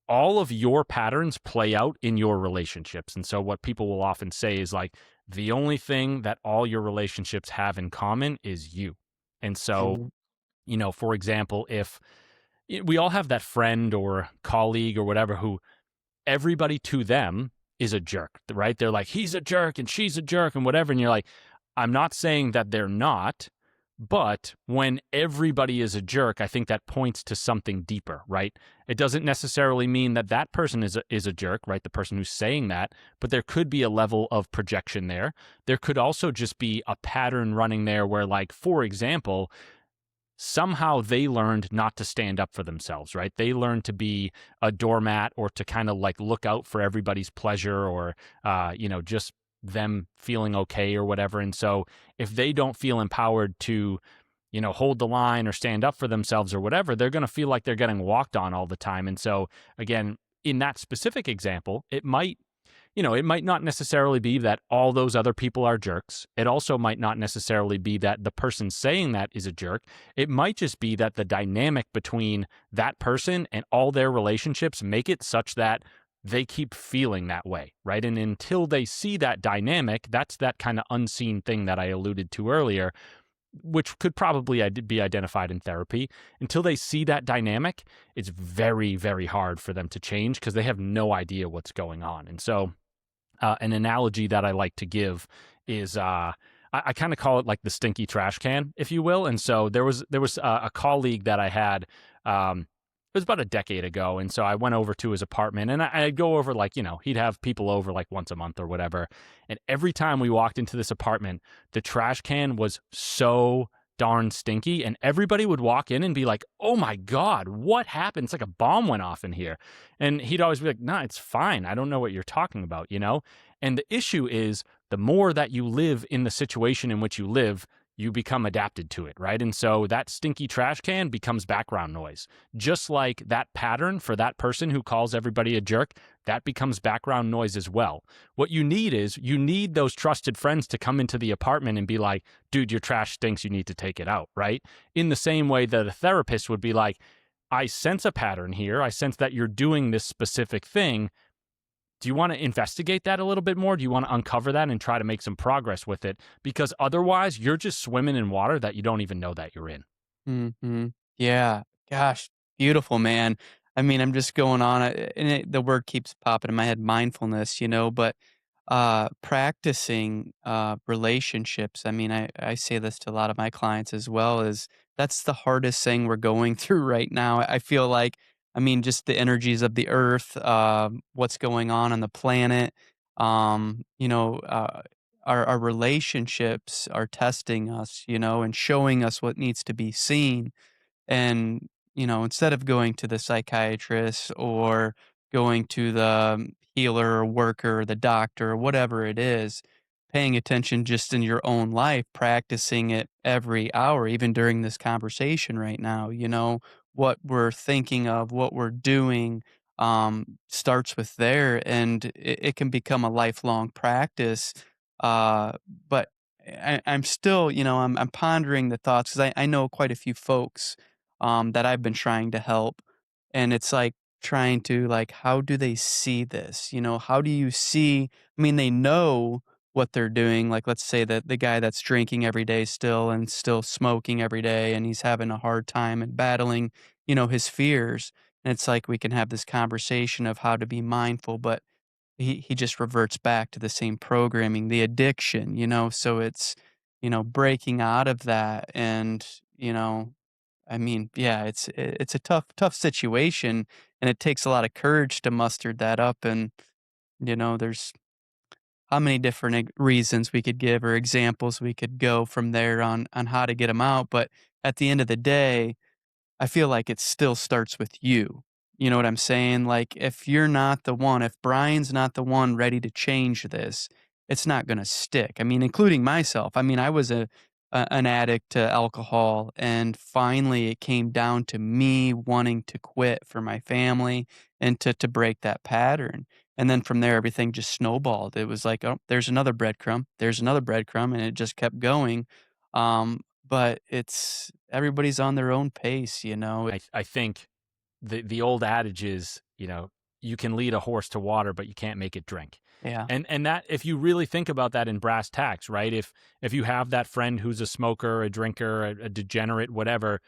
all of your patterns play out in your relationships. And so what people will often say is like the only thing that all your relationships have in common is you. And so Mhm. for example, if we all have that friend or colleague or whatever who everybody to them is a jerk, right? They're like, he's a jerk and she's a jerk and whatever. And you're like, I'm not saying that they're not, but when everybody is a jerk, I think that points to something deeper, right? It doesn't necessarily mean that that person is a jerk, right? The person who's saying that, but there could be a level of projection there. There could also just be a pattern running there where, like, for example, somehow they learned not to stand up for themselves, right? They learned to be a doormat or to kind of like look out for everybody's pleasure or, just them feeling okay or whatever. And so if they don't feel empowered to, hold the line or stand up for themselves or whatever, they're going to feel like they're getting walked on all the time. And so, again, in that specific example, it might not necessarily be that all those other people are jerks. It also might not necessarily be that the person saying that is a jerk. It might just be that the dynamic between that person and all their relationships make it such that they keep feeling that way, right? And until they see that dynamic, that's that kind of unseen thing that I alluded to earlier, which could probably be identified in therapy. Until they see that dynamic, it's very, very hard for them to change because they have no idea what's going on. And so, an analogy that I like to give is I kind of call it like the stinky trash can, if you will. And so there was a colleague that I had. It was about a decade ago, and so I went over to his apartment, and I'd go over like he'd have people over like once a month or whatever. And every time we walked into this apartment, the trash can was so darn stinky, and everybody would walk in and be like, "Oh my god, what happened? It's like a bomb went off in here." And he'd always be like, "Nah, it's fine. I don't know what you're talking about." And the issue is the more that you live in the situation in which you live, you become adapted to it, right? And so that stinky trash can becomes background noise. Just like that pattern for that person who calls everybody a jerk, that becomes background noise as well. What you need is you need those trusted friends to come into the apartment and be like, dude, your trash stinks. You need to take it out, right? In the same way that a therapist would be like, I sense a pattern here. I sense that you're doing this specific thing. Do you want to investigate that a little bit more? Do you want to uncover that and try to make some progress with it? Because otherwise, you're just swimming in water that you don't even know that you're in. Mhm. Yeah. Gosh, beautiful, man. I mean, I'm just going on, and the word keeps popping in my head, mindfulness, but, practicing, relationships, I mean, I say this to a lot of my clients as well, is that's the hardest thing we're going through right now. I feel like, I mean, just the energies of the earth, what's going on the planet, our relationships are testing us, and showing us what needs to be seen. And, instead of going to the psychiatrist or going to the healer or worker or the doctor or whatever it is, paying attention just in your own life, practicing it every hour, even during this conversation right now, what we're thinking of, what we're doing, starts with there, and it can become a lifelong practice. Uh, but I'm still, I'm pondering the thoughts because I know quite a few folks that I've been trying to help, and it's like trying to like, how do they see this? How do you see? I mean, they know what they're doing. Like, let's say that the guy that's drinking every day still and still smoking every day, and he's having a hard time and battling, his fears. And it's like we can have this conversation of how to be mindful, but he just reverts back to the same programming, the addiction, so it's, breaking out of that and, I mean, yeah, it's a tough situation, and it takes a lot of courage to muster that up, and, there's how many different reasons we could give or examples we could go from there on how to get them out, but at the end of the day, I feel like it still starts with you. You know what I'm saying? Like, if you're not the one, if Brian's not the one ready to change this, it's not gonna stick. I mean, including myself. I mean, I was an addict to alcohol, and finally it came down to me wanting to quit for my family and to break that pattern. And then from there, everything just snowballed. It was like, oh, there's another breadcrumb, and it just kept going. But it's everybody's on their own pace, I think the old adage is, you can lead a horse to water, but you can't make it drink. Yeah. And that, if you really think about that in brass tacks, right? If you have that friend who's a smoker, a drinker, a degenerate, whatever,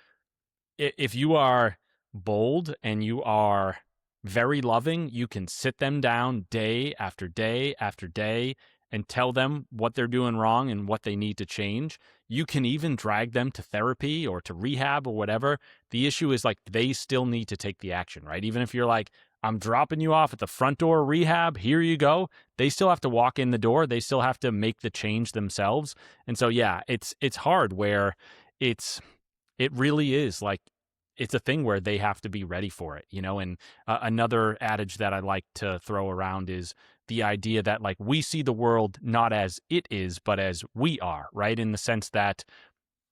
if you are bold and you are very loving, you can sit them down day after day after day and tell them what they're doing wrong and what they need to change. You can even drag them to therapy or to rehab or whatever. The issue is like they still need to take the action, right? Even if you're like, I'm dropping you off at the front door of rehab, here you go. They still have to walk in the door. They still have to make the change themselves. And so yeah, it's hard where it's it really is like it's a thing where they have to be ready for it, And another adage that I like to throw around is the idea that like we see the world not as it is, but as we are, right? In the sense that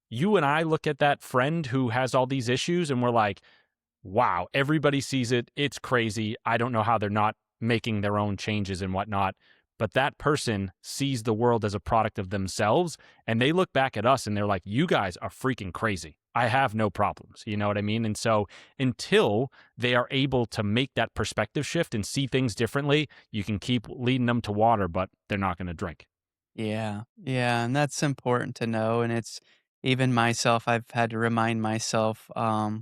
you and I look at that friend who has all these issues and we're like, wow, everybody sees it. It's crazy. I don't know how they're not making their own changes and whatnot. But that person sees the world as a product of themselves, and they look back at us and they're like, you guys are freaking crazy. I have no problems. You know what I mean? And so until they are able to make that perspective shift and see things differently, you can keep leading them to water, but they're not going to drink. Yeah. Yeah, and that's important to know, and it's even myself, I've had to remind myself,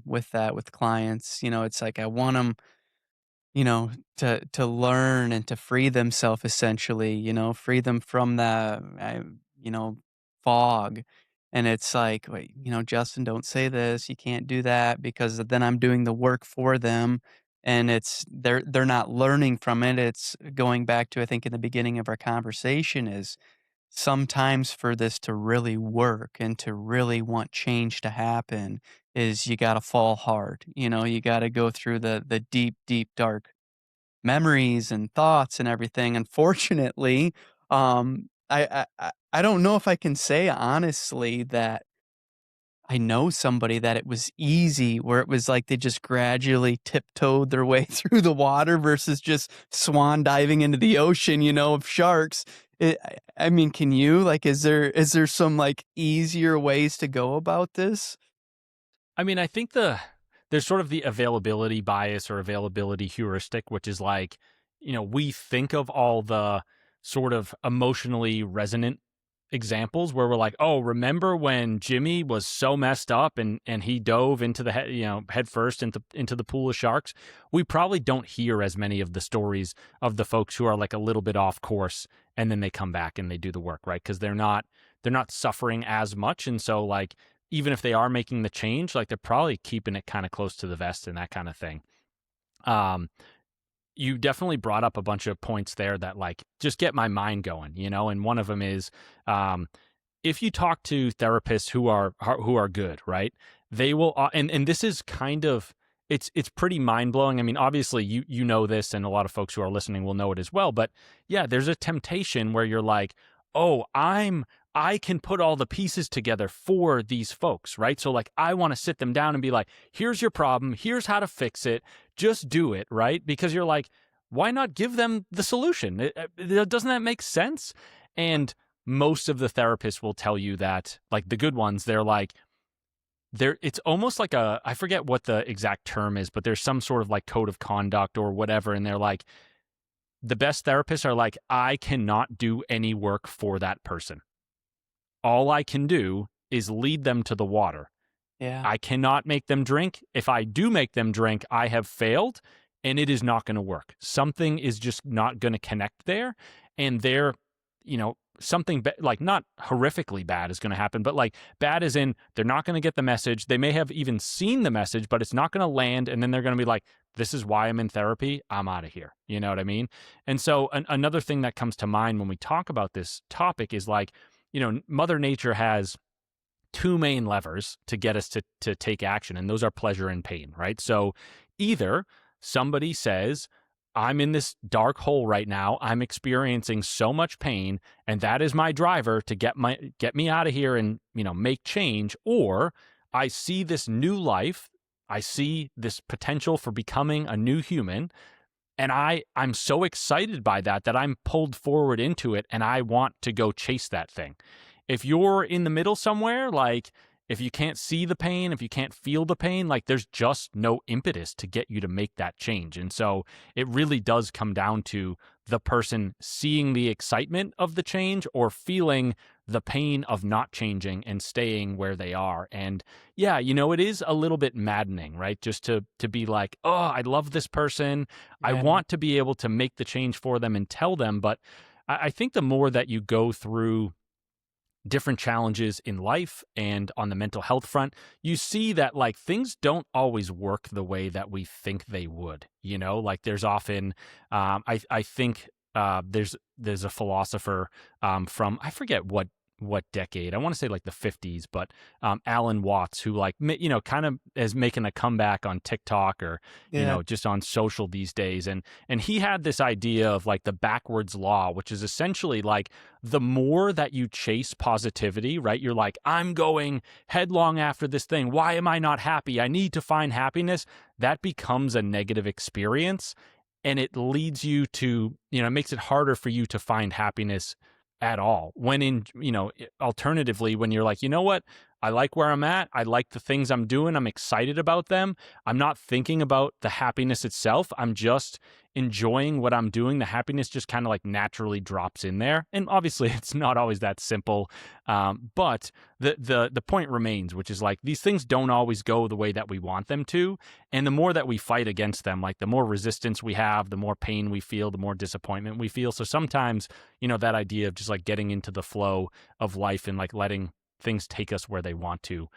with that with clients, it's like I want them, to learn and to free themselves essentially, free them from the, you know, fog. And it's like, wait, Justin, don't say this. You can't do that because then I'm doing the work for them. And they're not learning from it. It's going back to, I think in the beginning of our conversation, is sometimes for this to really work and to really want change to happen is you got to fall hard. You got to go through the deep, deep, dark memories and thoughts and everything. Unfortunately, I don't know if I can say honestly that I know somebody that it was easy, where it was like they just gradually tiptoed their way through the water versus just swan diving into the ocean, of sharks. I mean, can you like, is there some like easier ways to go about this? I mean, I think there's sort of the availability bias or availability heuristic, which is like, we think of all the sort of emotionally resonant examples where we're like, oh, remember when Jimmy was so messed up and he dove into the head first into the pool of sharks. We probably don't hear as many of the stories of the folks who are like a little bit off course and then they come back and they do the work, right? Because they're not suffering as much, and so like even if they are making the change, like they're probably keeping it kind of close to the vest and that kind of thing. Um, you definitely brought up a bunch of points there that like just get my mind going, and one of them is um, if you talk to therapists who are good, right? They will, and this is kind of it's pretty mind-blowing. I mean, obviously you know this, and a lot of folks who are listening will know it as well, but yeah, there's a temptation where you're like, "Oh, I can put all the pieces together for these folks," right? So like I want to sit them down and be like, "Here's your problem, here's how to fix it. Just do it," right? Because you're like, why not give them the solution? Doesn't that make sense? And most of the therapists will tell you that, like the good ones, they're like, it's almost like I forget what the exact term is, but there's some sort of like code of conduct or whatever. And they're like, the best therapists are like, I cannot do any work for that person. All I can do is lead them to the water. Yeah. I cannot make them drink. If I do make them drink, I have failed and it is not going to work. Something is just not going to connect there. And something like not horrifically bad is going to happen, but like bad as in they're not going to get the message. They may have even seen the message, but it's not going to land. And then they're going to be like, this is why I'm in therapy. I'm out of here. You know what I mean? And so another thing that comes to mind when we talk about this topic is like, Mother Nature has two main levers to get us to take action, and those are pleasure and pain, right? So either somebody says, I'm in this dark hole right now, I'm experiencing so much pain, and that is my driver to get me out of here and, make change, or I see this new life, I see this potential for becoming a new human, and I'm so excited by that I'm pulled forward into it and I want to go chase that thing. If you're in the middle somewhere, like if you can't see the pain, if you can't feel the pain, like there's just no impetus to get you to make that change. And so it really does come down to the person seeing the excitement of the change or feeling the pain of not changing and staying where they are. And yeah, it is a little bit maddening, right? Just to be like, oh, I love this person. I Yeah. want to be able to make the change for them and tell them. But I think the more that you go through different challenges in life and on the mental health front, you see that like things don't always work the way that we think they would. Like there's often, I think there's a philosopher from I forget what decade. I want to say like the 50s, but Alan Watts, who like kind of is making a comeback on TikTok or Yeah. just on social these days, and he had this idea of like the backwards law, which is essentially like the more that you chase positivity, right? You're like, I'm going headlong after this thing. Why am I not happy? I need to find happiness. That becomes a negative experience. And it leads you to, it makes it harder for you to find happiness at all. When alternatively, when you're like, you know what? I like where I'm at. I like the things I'm doing. I'm excited about them. I'm not thinking about the happiness itself. I'm just enjoying what I'm doing. The happiness just kind of like naturally drops in there. And obviously, it's not always that simple. But the point remains, which is like these things don't always go the way that we want them to. And the more that we fight against them, like the more resistance we have, the more pain we feel, the more disappointment we feel. So sometimes, that idea of just like getting into the flow of life and like letting things take us where they want to.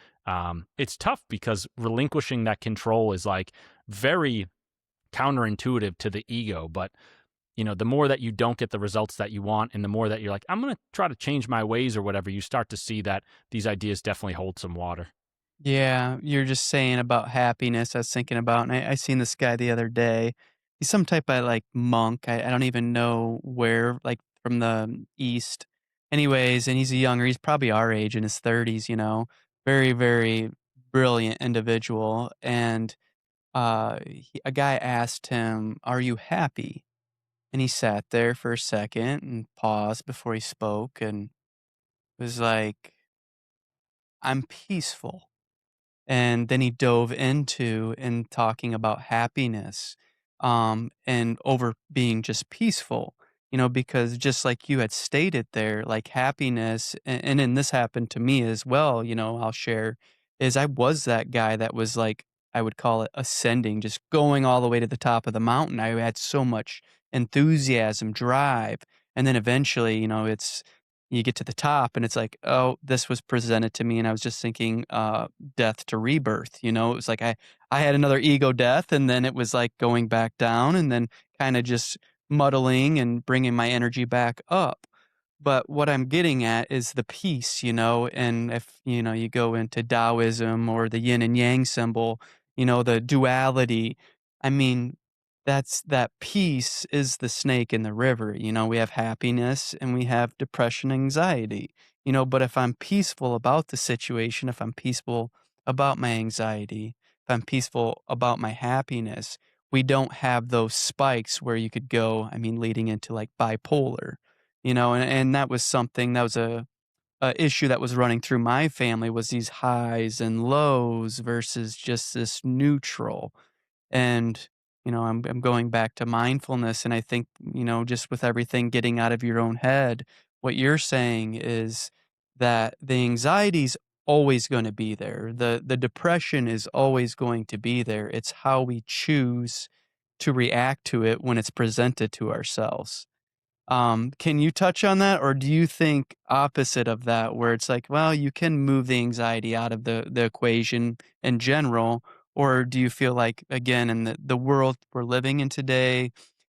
It's tough because relinquishing that control is like very counterintuitive to the ego. But, the more that you don't get the results that you want and the more that you're like, I'm going to try to change my ways or whatever, you start to see that these ideas definitely hold some water. Yeah, you're just saying about happiness. I was thinking about, and I seen this guy the other day. He's some type of like monk. I don't even know where, like from the east. Anyways, and he's a younger. He's probably our age in his 30s. Very, very brilliant individual. And a guy asked him, "Are you happy?" And he sat there for a second and paused before he spoke, and was like, "I'm peaceful." And then he dove into and talking about happiness, and over being just peaceful, because just like you had stated there, like happiness, and then this happened to me as well, I'll share, is I was that guy that was like, I would call it ascending, just going all the way to the top of the mountain. I had so much enthusiasm, drive, and then eventually, you get to the top and it's like, oh, this was presented to me, and I was just thinking, death to rebirth. It was like I had another ego death, and then it was like going back down, and then kind of just muddling and bringing my energy back up. But what I'm getting at is the peace, and if you go into Taoism or the yin and yang symbol, the duality. I mean, that peace is the snake in the river. We have happiness and we have depression, anxiety. But if I'm peaceful about the situation, if I'm peaceful about my anxiety, if I'm peaceful about my happiness, we don't have those spikes where you could go, I mean, leading into like bipolar, and that was something that was a issue that was running through my family was these highs and lows versus just this neutral. And, I'm going back to mindfulness, and I think, just with everything getting out of your own head, what you're saying is that the anxiety's always gonna be there. The depression is always going to be there. It's how we choose to react to it when it's presented to ourselves. Can you touch on that, or do you think opposite of that, where it's like, well, you can move the anxiety out of the equation in general, or do you feel like, again, in the world we're living in today,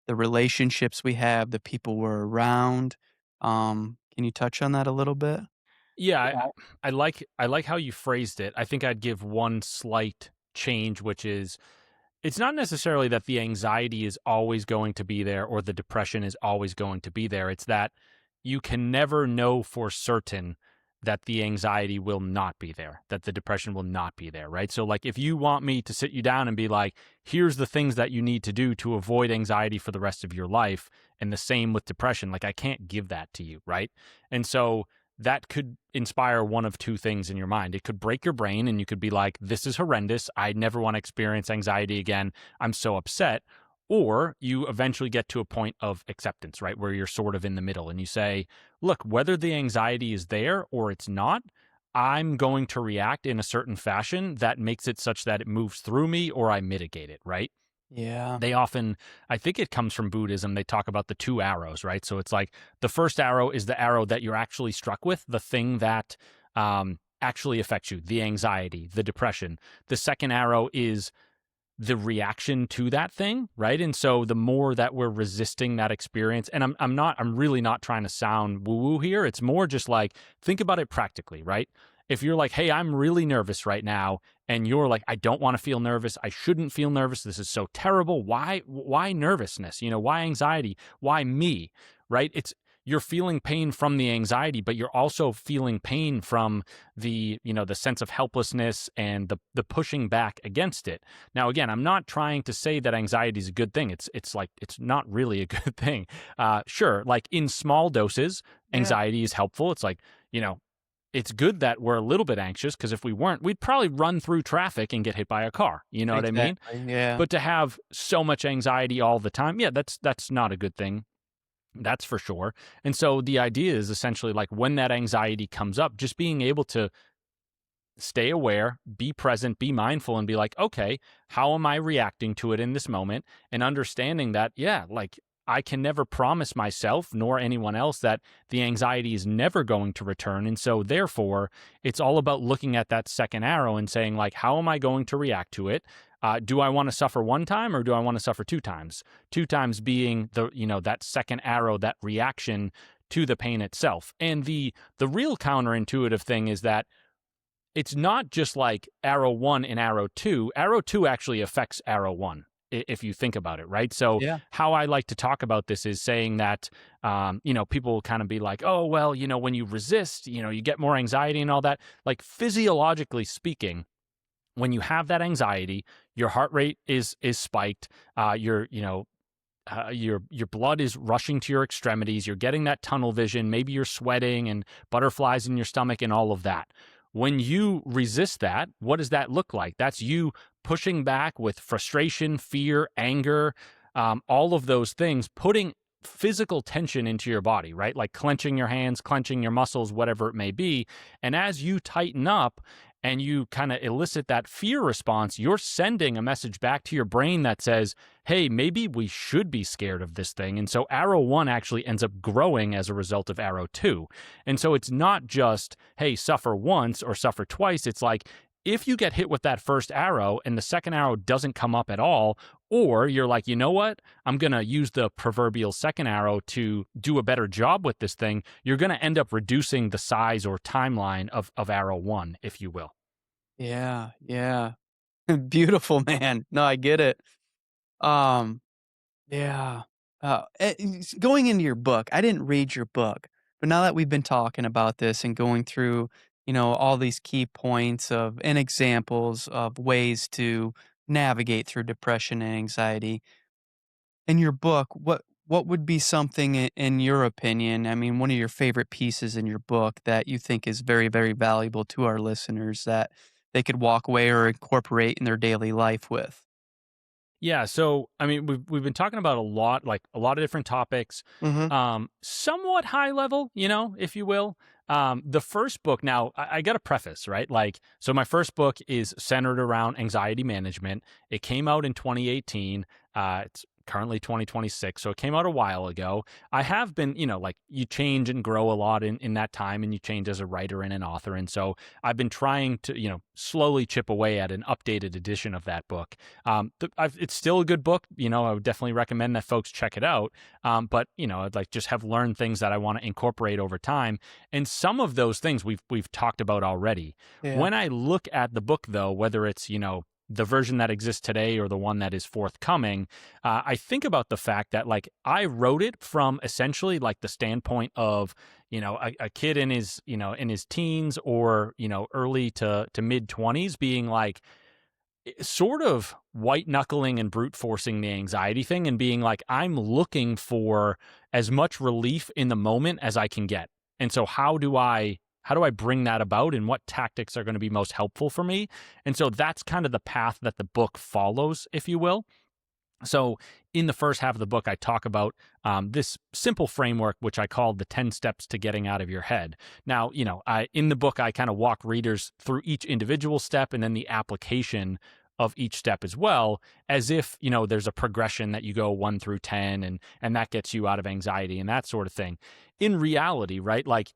the relationships we have, the people we're around, can you touch on that a little bit? Yeah, I like how you phrased it. I think I'd give one slight change, which is it's not necessarily that the anxiety is always going to be there or the depression is always going to be there. It's that you can never know for certain that the anxiety will not be there, that the depression will not be there, right? So, like, if you want me to sit you down and be like, here's the things that you need to do to avoid anxiety for the rest of your life, and the same with depression, like, I can't give that to you, right? And so, that could inspire one of two things in your mind. It could break your brain and you could be like, this is horrendous. I never want to experience anxiety again. I'm so upset. Or you eventually get to a point of acceptance, right? Where you're sort of in the middle and you say, look, whether the anxiety is there or it's not, I'm going to react in a certain fashion that makes it such that it moves through me or I mitigate it, right? Yeah. They often, I think it comes from Buddhism, they talk about the two arrows, right? So it's like the first arrow is the arrow that you're actually struck with, the thing that actually affects you, the anxiety, the depression. The second arrow is the reaction to that thing, right? And so the more that we're resisting that experience, and I'm really not trying to sound woo woo here. It's more just like, think about it practically, right? If you're like, hey, I'm really nervous right now, and you're like, I don't want to feel nervous. I shouldn't feel nervous. This is so terrible. Why nervousness? Why anxiety? Why me? Right? You're feeling pain from the anxiety, but you're also feeling pain from the sense of helplessness and the pushing back against it. Now, again, I'm not trying to say that anxiety is a good thing. It's like it's not really a good thing. Sure, like in small doses, Yeah. anxiety is helpful. It's like it's good that we're a little bit anxious because if we weren't, we'd probably run through traffic and get hit by a car. You know what I mean? Exactly, yeah. But to have so much anxiety all the time, yeah, that's not a good thing. That's for sure. And so the idea is essentially like when that anxiety comes up, just being able to stay aware, be present, be mindful, and be like, okay, how am I reacting to it in this moment? And understanding that, yeah, like I can never promise myself nor anyone else that the anxiety is never going to return. And so, therefore, it's all about looking at that second arrow and saying, like, how am I going to react to it? Do I want to suffer one time or do I want to suffer two times? Two times being that second arrow, that reaction to the pain itself. And the real counterintuitive thing is that it's not just like arrow one and arrow two. Arrow two actually affects arrow one, if you think about it, right? So, Yeah. how I like to talk about this is saying that, people will kind of be like, oh, well, when you resist, you get more anxiety and all that. Like, physiologically speaking, when you have that anxiety, your heart rate is spiked. Your blood is rushing to your extremities. You're getting that tunnel vision. Maybe you're sweating and butterflies in your stomach and all of that. When you resist that, what does that look like? That's you pushing back with frustration, fear, anger, all of those things, putting physical tension into your body, right? Like clenching your hands, clenching your muscles, whatever it may be. And as you tighten up and you kind of elicit that fear response, you're sending a message back to your brain that says, hey, maybe we should be scared of this thing. And so arrow one actually ends up growing as a result of arrow two. And so it's not just, hey, suffer once or suffer twice. It's like, if you get hit with that first arrow and the second arrow doesn't come up at all, or you're like, you know what? I'm going to use the proverbial second arrow to do a better job with this thing. You're going to end up reducing the size or timeline of arrow one, if you will. Yeah, yeah. Beautiful, man. No, I get it. Um, yeah. Going into your book, I didn't read your book, but now that we've been talking about this and going through, all these key points of and examples of ways to navigate through depression and anxiety, in your book, what would be something in your opinion, I mean, one of your favorite pieces in your book that you think is very, very valuable to our listeners that they could walk away or incorporate in their daily life with? Yeah, so I mean, we've been talking about a lot, like a lot of different topics, Mhm. somewhat high level, if you will. The first book, now I got a preface, right? Like, so my first book is centered around anxiety management. It came out in 2018. It's currently 2026, so it came out a while ago. I have been, like you change and grow a lot in that time, and you change as a writer and an author, and so I've been trying to, slowly chip away at an updated edition of that book. It's still a good book. I would definitely recommend that folks check it out. But I'd like just have learned things that I want to incorporate over time, and some of those things we've talked about already. Yeah. When I look at the book, though, whether it's the version that exists today or the one that is forthcoming, I think about the fact that like I wrote it from essentially like the standpoint of a kid in his in his teens or early to mid 20s being like sort of white knuckling and brute forcing the anxiety thing and being like, I'm looking for as much relief in the moment as I can get. And so how do I bring that about and what tactics are going to be most helpful for me? And so that's kind of the path that the book follows, if you will. So, in the first half of the book, I talk about this simple framework, which I call the 10 steps to getting out of your head. Now, in the book, I kind of walk readers through each individual step and then the application of each step as well, as if, there's a progression that you go 1 through 10 and that gets you out of anxiety and that sort of thing. In reality, right? Like,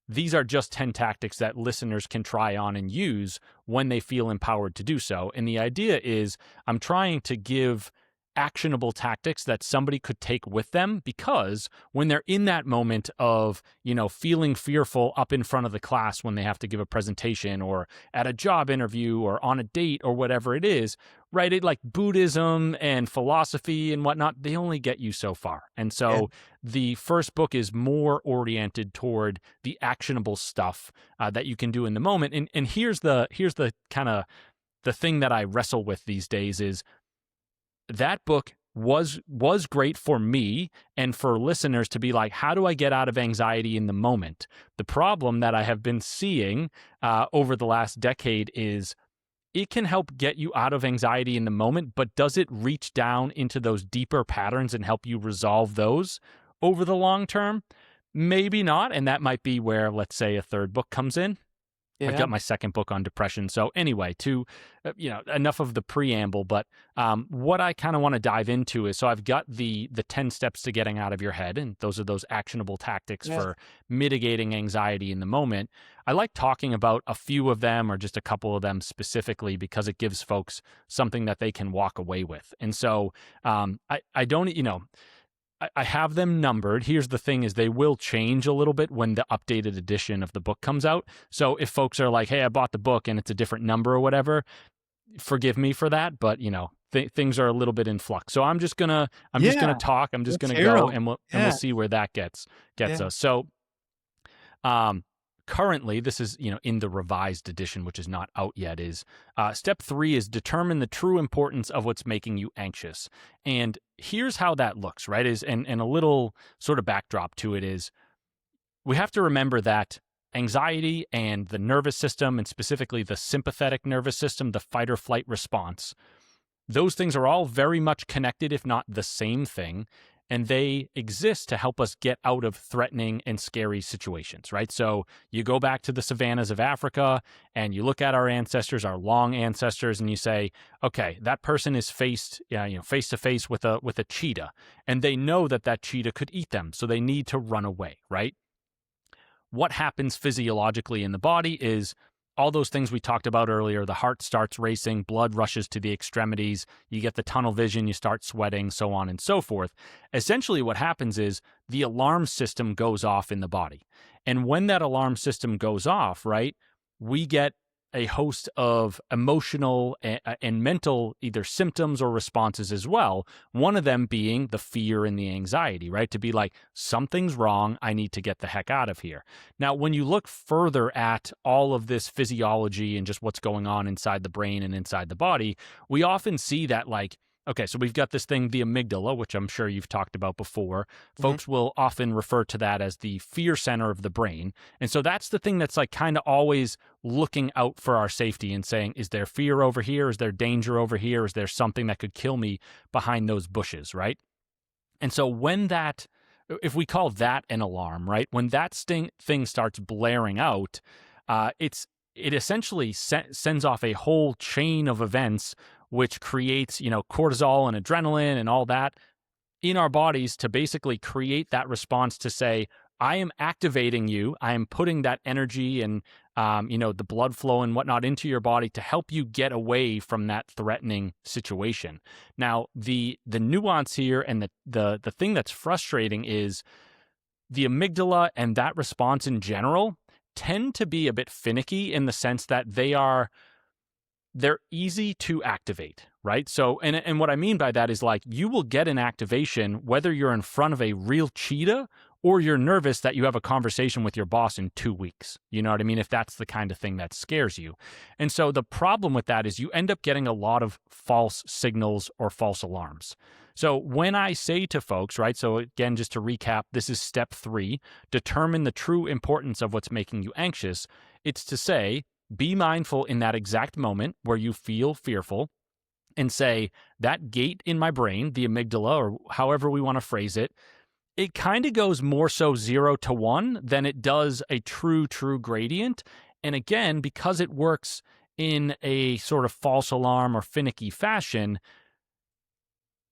these are just 10 tactics that listeners can try on and use when they feel empowered to do so. And the idea is I'm trying to give actionable tactics that somebody could take with them because when they're in that moment of, feeling fearful up in front of the class when they have to give a presentation or at a job interview or on a date or whatever it is, right? It like Buddhism and philosophy and whatnot, they only get you so far. And Yeah. so the first book is more oriented toward the actionable stuff that you can do in the moment. And here's the kind of the thing that I wrestle with these days is that book was great for me and for listeners to be like, how do I get out of anxiety in the moment? The problem that I have been seeing over the last decade is it can help get you out of anxiety in the moment, but does it reach down into those deeper patterns and help you resolve those over the long term? Maybe not. And that might be where, let's say, a third book comes in. I've Yeah. got my second book on depression. So anyway, enough of the preamble, but what I kind of want to dive into is, so I've got the 10 steps to getting out of your head, and those are those actionable tactics Yeah. for mitigating anxiety in the moment. I like talking about a few of them or just a couple of them specifically because it gives folks something that they can walk away with. And so I don't, I have them numbered. Here's the thing is they will change a little bit when the updated edition of the book comes out. So if folks are like, hey, I bought the book and it's a different number or whatever, forgive me for that. But, things are a little bit in flux. So I'm just gonna Yeah. talk. I'm just Let's gonna hear go 'em. and we'll Yeah. see where that gets Yeah. us. So um, currently, this is in the revised edition, which is not out yet. Is step 3 is determine the true importance of what's making you anxious, and here's how that looks. Right? Is and a little sort of backdrop to it is we have to remember that anxiety and the nervous system, and specifically the sympathetic nervous system, the fight or flight response, those things are all very much connected, if not the same thing. And they exist to help us get out of threatening and scary situations, right? So you go back to the savannas of Africa and you look at our ancestors, our long ancestors, and you say, okay, that person is faced, face to face with a cheetah, and they know that that cheetah could eat them, so they need to run away, right? What happens physiologically in the body is all those things we talked about earlier. The heart starts racing, blood rushes to the extremities, you get the tunnel vision, you start sweating, so on and so forth. Essentially, what happens is the alarm system goes off in the body. And when that alarm system goes off, right, we get a host of emotional and mental either symptoms or responses as well. One of them being the fear and the anxiety, right? To be like, something's wrong. I need to get the heck out of here. Now, when you look further at all of this physiology and just what's going on inside the brain and inside the body, we often see that, like, okay, so we've got this thing, the amygdala, which I'm sure you've talked about before. Mhm. Folks will often refer to that as the fear center of the brain. And so that's the thing that's like kind of always looking out for our safety and saying, is there fear over here? Is there danger over here? Is there something that could kill me behind those bushes, right? And so when that, if we call that an alarm, right? When that thing starts blaring out, it essentially sends off a whole chain of events, which creates, cortisol and adrenaline and all that in our bodies to basically create that response to say, I am activating you. I am putting that energy and, the blood flow and whatnot into your body to help you get away from that threatening situation. Now, the nuance here and the thing that's frustrating is the amygdala and that response in general tend to be a bit finicky in the sense that they're easy to activate, right? So, and what I mean by that is like you will get an activation whether you're in front of a real cheetah or you're nervous that you have a conversation with your boss in 2 weeks. You know what I mean? If that's the kind of thing that scares you. And so the problem with that is you end up getting a lot of false signals or false alarms. So when I say to folks, right? So again, just to recap, this is step 3, determine the true importance of what's making you anxious. It's to say, be mindful in that exact moment where you feel fearful and say, that gate in my brain, the amygdala, or however we want to phrase it, it kind of goes more so 0 to 1 than it does a true gradient. And again, because it works in a sort of false alarm or finicky fashion,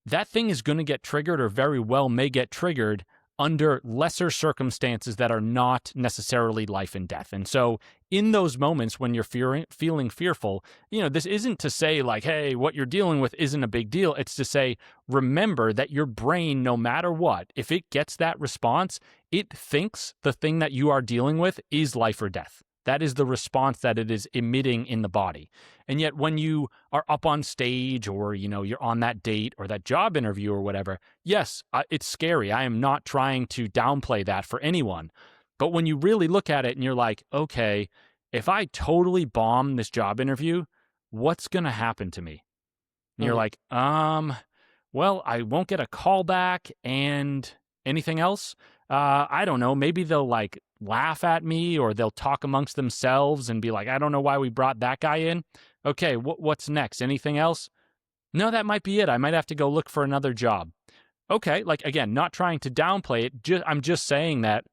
that thing is going to get triggered or very well may get triggered under lesser circumstances that are not necessarily life and death. And so in those moments when you're feeling fearful, this isn't to say like, hey, what you're dealing with isn't a big deal. It's to say, remember that your brain, no matter what, if it gets that response, it thinks the thing that you are dealing with is life or death. That is the response that it is emitting in the body. And yet when you are up on stage or, you're on that date or that job interview or whatever, yes, it's scary. I am not trying to downplay that for anyone. But when you really look at it and you're like, okay, if I totally bomb this job interview, what's going to happen to me? And you're Mhm. like, well, I won't get a call back and anything else. I don't know. Maybe they'll like laugh at me or they'll talk amongst themselves and be like, I don't know why we brought that guy in. Okay, what's next? Anything else? No, that might be it. I might have to go look for another job. Okay, like again, not trying to downplay it. I'm just saying that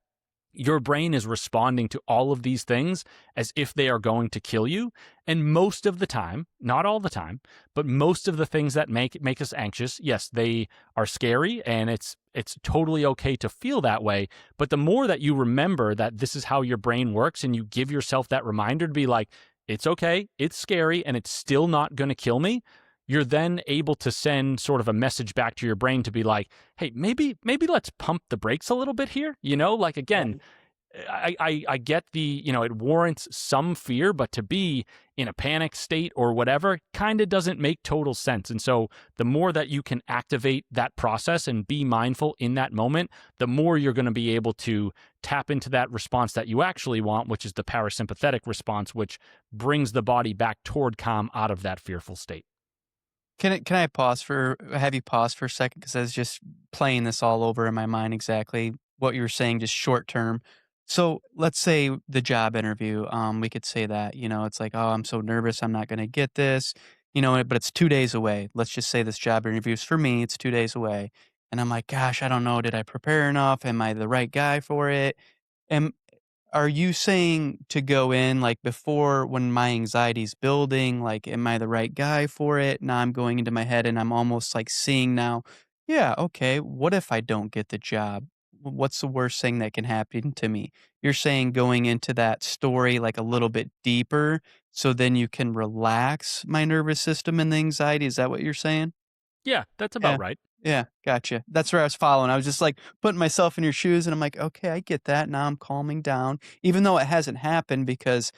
your brain is responding to all of these things as if they are going to kill you. And most of the time, not all the time, but most of the things that make us anxious, yes, they are scary and it's totally okay to feel that way. But the more that you remember that this is how your brain works and you give yourself that reminder to be like, it's okay, it's scary, and it's still not going to kill me, you're then able to send sort of a message back to your brain to be like, hey, maybe let's pump the brakes a little bit here. Like again, Right. I get it warrants some fear, but to be in a panic state or whatever kind of doesn't make total sense. And so the more that you can activate that process and be mindful in that moment, the more you're going to be able to tap into that response that you actually want, which is the parasympathetic response, which brings the body back toward calm out of that fearful state. Can I have you pause for a second? Because I was just playing this all over in my mind exactly what you were saying, just short term. So let's say the job interview, we could say that, it's like, oh, I'm so nervous, I'm not gonna get this, but it's 2 days away. Let's just say this job interview is for me, it's 2 days away. And I'm like, gosh, I don't know, did I prepare enough? Am I the right guy for it? Am Are you saying to go in, like, before when my anxiety's building, like, am I the right guy for it? Now I'm going into my head and I'm almost, like, seeing now, yeah, okay, what if I don't get the job? What's the worst thing that can happen to me? You're saying going into that story, like, a little bit deeper, so then you can relax my nervous system and the anxiety, is that what you're saying? Yeah, that's about Yeah. right. Yeah, gotcha. That's where I was following. I was just, like, putting myself in your shoes, and I'm like, "Okay, I get that, now I'm calming down," even though it hasn't happened because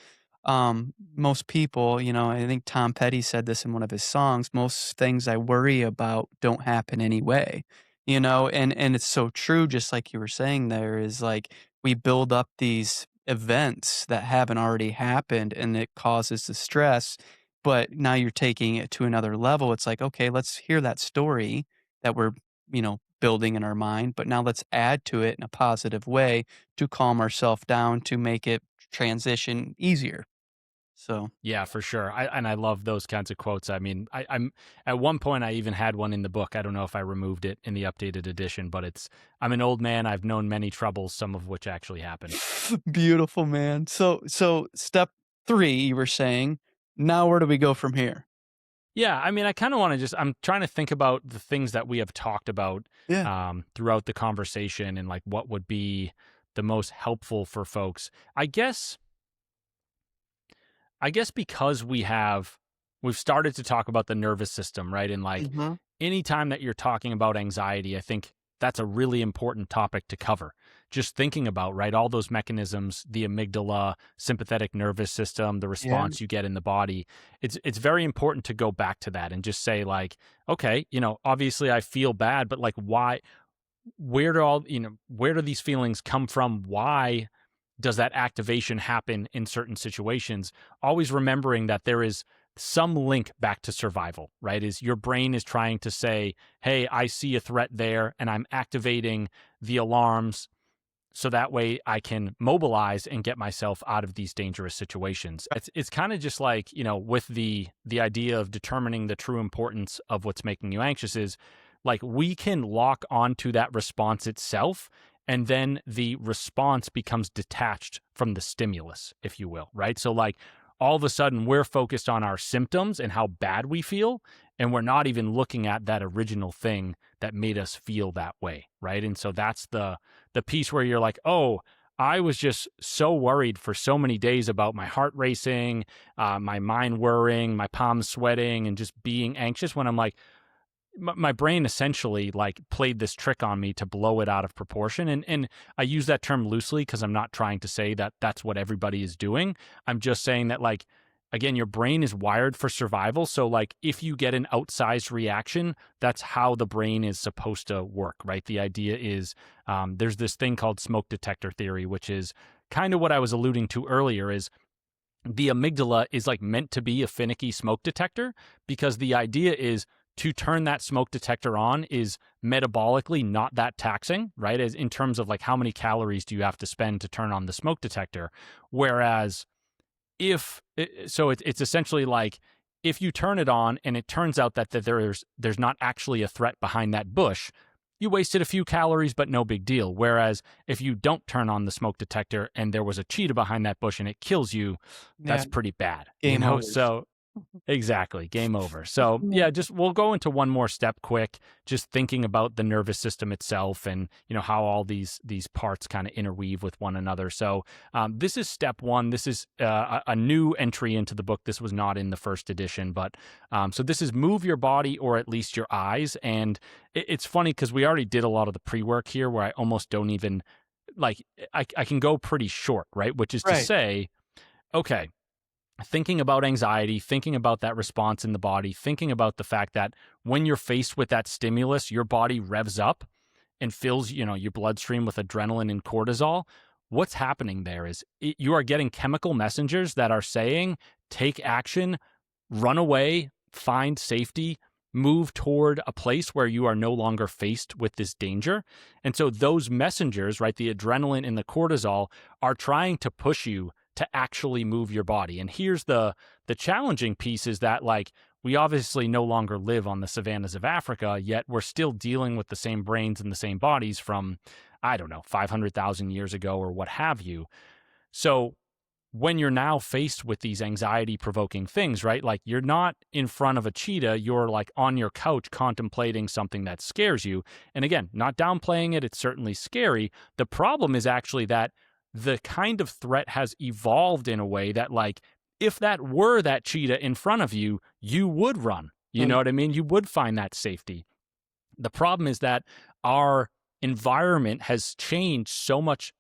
most people, I think Tom Petty said this in one of his songs, most things I worry about don't happen anyway, and it's so true, just like you were saying there is like we build up these events that haven't already happened and it causes the stress. But now you're taking it to another level. It's like, okay, let's hear that story that we're, building in our mind, but now let's add to it in a positive way to calm ourselves down to make it transition easier. So, Yeah, for sure. I love those kinds of quotes. I mean, I'm at one point I even had one in the book. I don't know if I removed it in the updated edition, but it's I'm an old man. I've known many troubles, some of which actually happened. beautiful, man. So step 3, you were saying, now where do we go from here? Yeah, I mean, I kind of want to I'm trying to think about the things that we have talked about Yeah. throughout the conversation and like what would be the most helpful for folks. I guess because we've started to talk about the nervous system, right? And like Mhm. anytime that you're talking about anxiety, I think that's a really important topic to cover. Just thinking about, right, all those mechanisms, the amygdala, sympathetic nervous system, the Yeah. response you get in the body. It's very important to go back to that and just say like, okay, obviously I feel bad, but like why where do these feelings come from? Why does that activation happen in certain situations? Always remembering that there is some link back to survival, right? Is your brain is trying to say, hey, I see a threat there and I'm activating the alarms so that way I can mobilize and get myself out of these dangerous situations. It's kind of just like, with the idea of determining the true importance of what's making you anxious is like we can lock onto that response itself and then the response becomes detached from the stimulus, if you will, right? So like all of a sudden we're focused on our symptoms and how bad we feel and we're not even looking at that original thing that made us feel that way, right? And so that's the piece where you're like, oh, I was just so worried for so many days about my heart racing, my mind whirring, my palms sweating, and just being anxious when I'm like, my brain essentially like played this trick on me to blow it out of proportion. And I use that term loosely because I'm not trying to say that that's what everybody is doing. I'm just saying that like, again, your brain is wired for survival. So like if you get an outsized reaction, that's how the brain is supposed to work, right? The idea is there's this thing called smoke detector theory, which is kind of what I was alluding to earlier is the amygdala is like meant to be a finicky smoke detector because the idea is to turn that smoke detector on is metabolically not that taxing, right? As in terms of like how many calories do you have to spend to turn on the smoke detector? Whereas if so it's essentially like if you turn it on and it turns out that there's not actually a threat behind that bush, you wasted a few calories but no big deal. Whereas if you don't turn on the smoke detector and there was a cheetah behind that bush and it kills you, Yeah. that's pretty bad, Game over. so exactly. Game over. So, Yeah. yeah, just we'll go into one more step quick, just thinking about the nervous system itself and, how all these parts kind of interweave with one another. So, this is step 1. This is a new entry into the book. This was not in the first edition, but so this is move your body or at least your eyes. And it's funny because we already did a lot of the pre-work here where I almost don't even like I can go pretty short, right? Which is to Right. say, okay, thinking about anxiety, thinking about that response in the body, thinking about the fact that when you're faced with that stimulus, your body revs up and fills, your bloodstream with adrenaline and cortisol. What's happening there is you are getting chemical messengers that are saying, take action, run away, find safety, move toward a place where you are no longer faced with this danger. And so those messengers, right, the adrenaline and the cortisol are trying to push you to actually move your body. And here's the challenging piece is that like we obviously no longer live on the savannas of Africa, yet we're still dealing with the same brains and the same bodies from I don't know, 500,000 years ago or what have you. So when you're now faced with these anxiety provoking things, right? Like you're not in front of a cheetah, you're like on your couch contemplating something that scares you. And again, not downplaying it, it's certainly scary. The problem is actually that the kind of threat has evolved in a way that, like, if that were that cheetah in front of you, you would run. You know Mm. what I mean? You would find that safety. The problem is that our environment has changed so much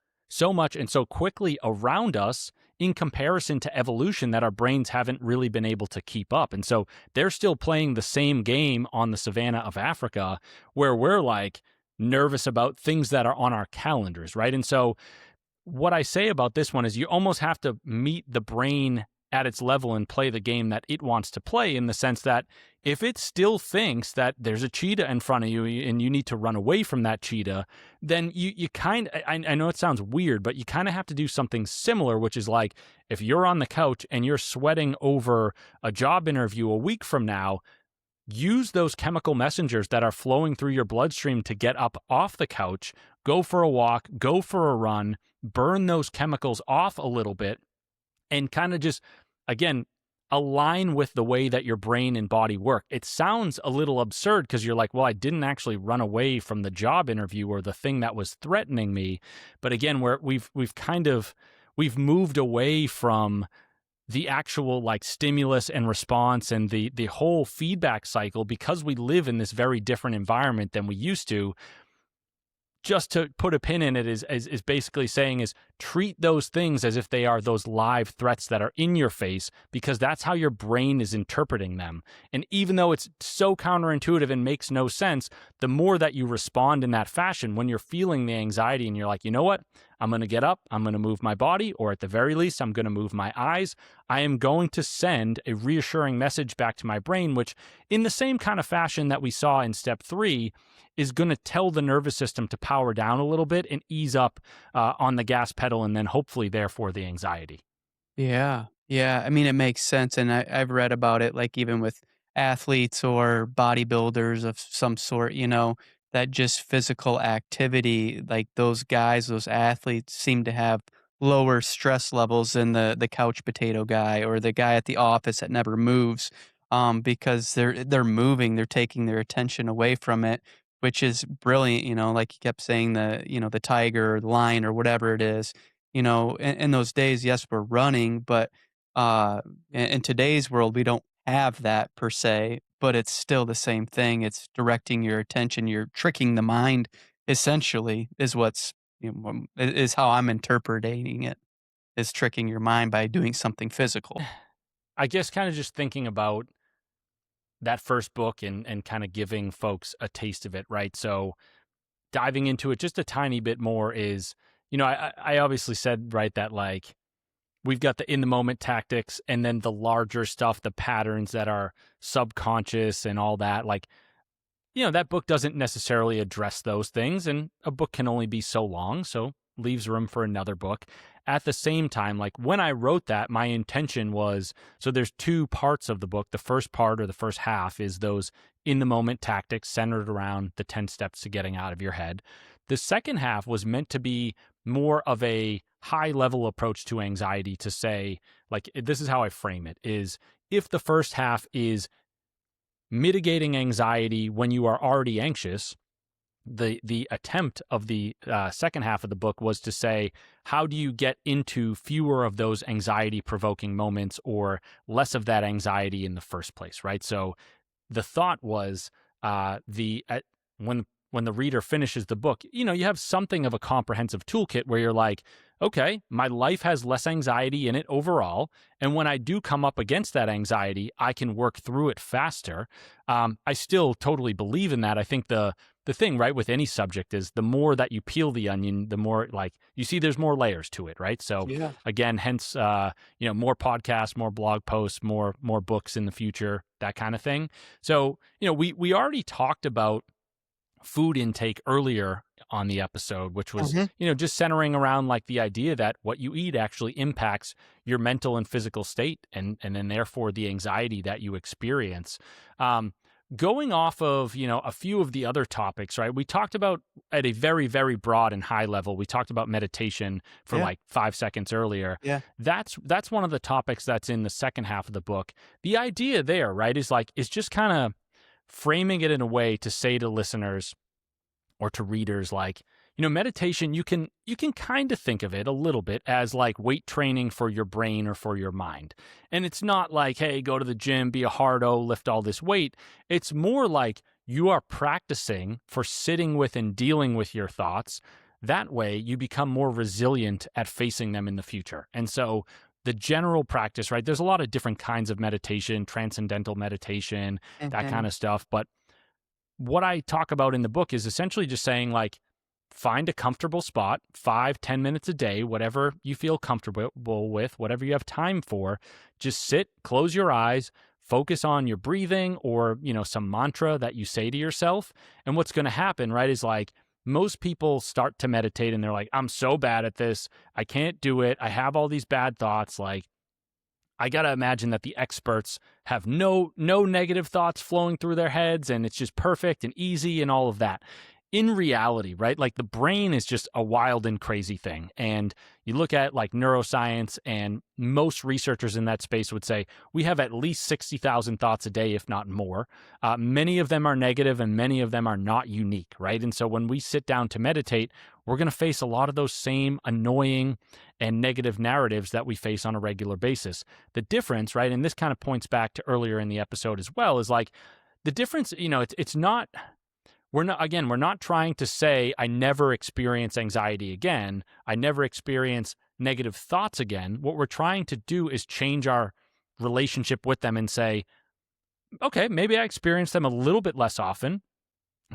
and so quickly around us in comparison to evolution that our brains haven't really been able to keep up. And so they're still playing the same game on the savannah of Africa, where we're like nervous about things that are on our calendars, right? And so what I say about this one is you almost have to meet the brain at its level and play the game that it wants to play, in the sense that if it still thinks that there's a cheetah in front of you and you need to run away from that cheetah, then you kind of, I know it sounds weird, but you kind of have to do something similar, which is like, if you're on the couch and you're sweating over a job interview a week from now, use those chemical messengers that are flowing through your bloodstream to get up off the couch, go for a walk, go for a run, burn those chemicals off a little bit, and kind of just, again, align with the way that your brain and body work. It sounds a little absurd because you're like, well, I didn't actually run away from the job interview or the thing that was threatening me. But again, we've moved away from the actual like stimulus and response and the whole feedback cycle, because we live in this very different environment than we used to. Just to put a pin in it is basically saying is treat those things as if they are those live threats that are in your face, because that's how your brain is interpreting them. And even though it's so counterintuitive and makes no sense, the more that you respond in that fashion, when you're feeling the anxiety and you're like, you know what, I'm going to get up, I'm going to move my body, or at the very least, I'm going to move my eyes. I am going to send a reassuring message back to my brain, which in the same kind of fashion that we saw in step 3, is going to tell the nervous system to power down a little bit and ease up on the gas pedal, and then hopefully, therefore, the anxiety. Yeah. Yeah. I mean, it makes sense. And I've read about it, like even with athletes or bodybuilders of some sort, that just physical activity, like those guys, those athletes seem to have lower stress levels than the couch potato guy or the guy at the office that never moves. Because they're moving, they're taking their attention away from it, which is brilliant, like you kept saying, the tiger or the lion or whatever it is. In those days, yes, we're running, but in today's world, we don't have that per se, but it's still the same thing. It's directing your attention. You're tricking the mind, essentially, is is how I'm interpreting it. Is tricking your mind by doing something physical. I guess kind of just thinking about that first book and kind of giving folks a taste of it, right? So diving into it just a tiny bit more is, I obviously said, right, that like we've got the in the moment tactics and then the larger stuff, the patterns that are subconscious and all that. Like, that book doesn't necessarily address those things, and a book can only be so long, so leaves room for another book. At the same time, like when I wrote that, my intention was, so there's 2 parts of the book. The first part, or the first half, is those in the moment tactics centered around the 10 steps to getting out of your head. The second half was meant to be more of a high level approach to anxiety, to say, like, this is how I frame it, is if the first half is mitigating anxiety when you are already anxious, the attempt of the second half of the book was to say, how do you get into fewer of those anxiety provoking moments, or less of that anxiety in the first place, right? So the thought was, when the reader finishes the book, you have something of a comprehensive toolkit where you're like, okay, my life has less anxiety in it overall, and when I do come up against that anxiety, I can work through it faster. I still totally believe in that. I think the thing, right, with any subject is the more that you peel the onion, the more, like, you see there's more layers to it, right? So Yeah. again, hence, more podcasts, more blog posts, more books in the future, that kind of thing. So, we already talked about food intake earlier on the episode, which was, Mhm. just centering around like the idea that what you eat actually impacts your mental and physical state, and then therefore the anxiety that you experience. Going off of, a few of the other topics, right? We talked about at a very, very broad and high level, we talked about meditation for Yeah. like 5 seconds earlier. Yeah. That's one of the topics that's in the second half of the book. The idea there, right, is just kind of framing it in a way to say to listeners or to readers, like, meditation, you can kind of think of it a little bit as like weight training for your brain or for your mind. And it's not like, hey, go to the gym, be a hardo, lift all this weight. It's more like you are practicing for sitting with and dealing with your thoughts. That way you become more resilient at facing them in the future. And so the general practice, right? There's a lot of different kinds of meditation, transcendental meditation, that kind Mhm. of stuff. But what I talk about in the book is essentially just saying, like, find a comfortable spot, 5, 10 minutes a day, whatever you feel comfortable with, whatever you have time for. Just sit, close your eyes, focus on your breathing or, some mantra that you say to yourself. And what's going to happen, right, is like most people start to meditate and they're like, I'm so bad at this. I can't do it. I have all these bad thoughts. Like, I got to imagine that the experts have no negative thoughts flowing through their heads and it's just perfect and easy and all of that. In reality, right? Like the brain is just a wild and crazy thing. And you look at like neuroscience, and most researchers in that space would say we have at least 60,000 thoughts a day, if not more. Many of them are negative and many of them are not unique, right? And so when we sit down to meditate, we're going to face a lot of those same annoying and negative narratives that we face on a regular basis. The difference, right, and this kind of points back to earlier in the episode as well, is like the difference, it's not, we're not trying to say, I never experience anxiety again. I never experience negative thoughts again. What we're trying to do is change our relationship with them and say, okay, maybe I experience them a little bit less often,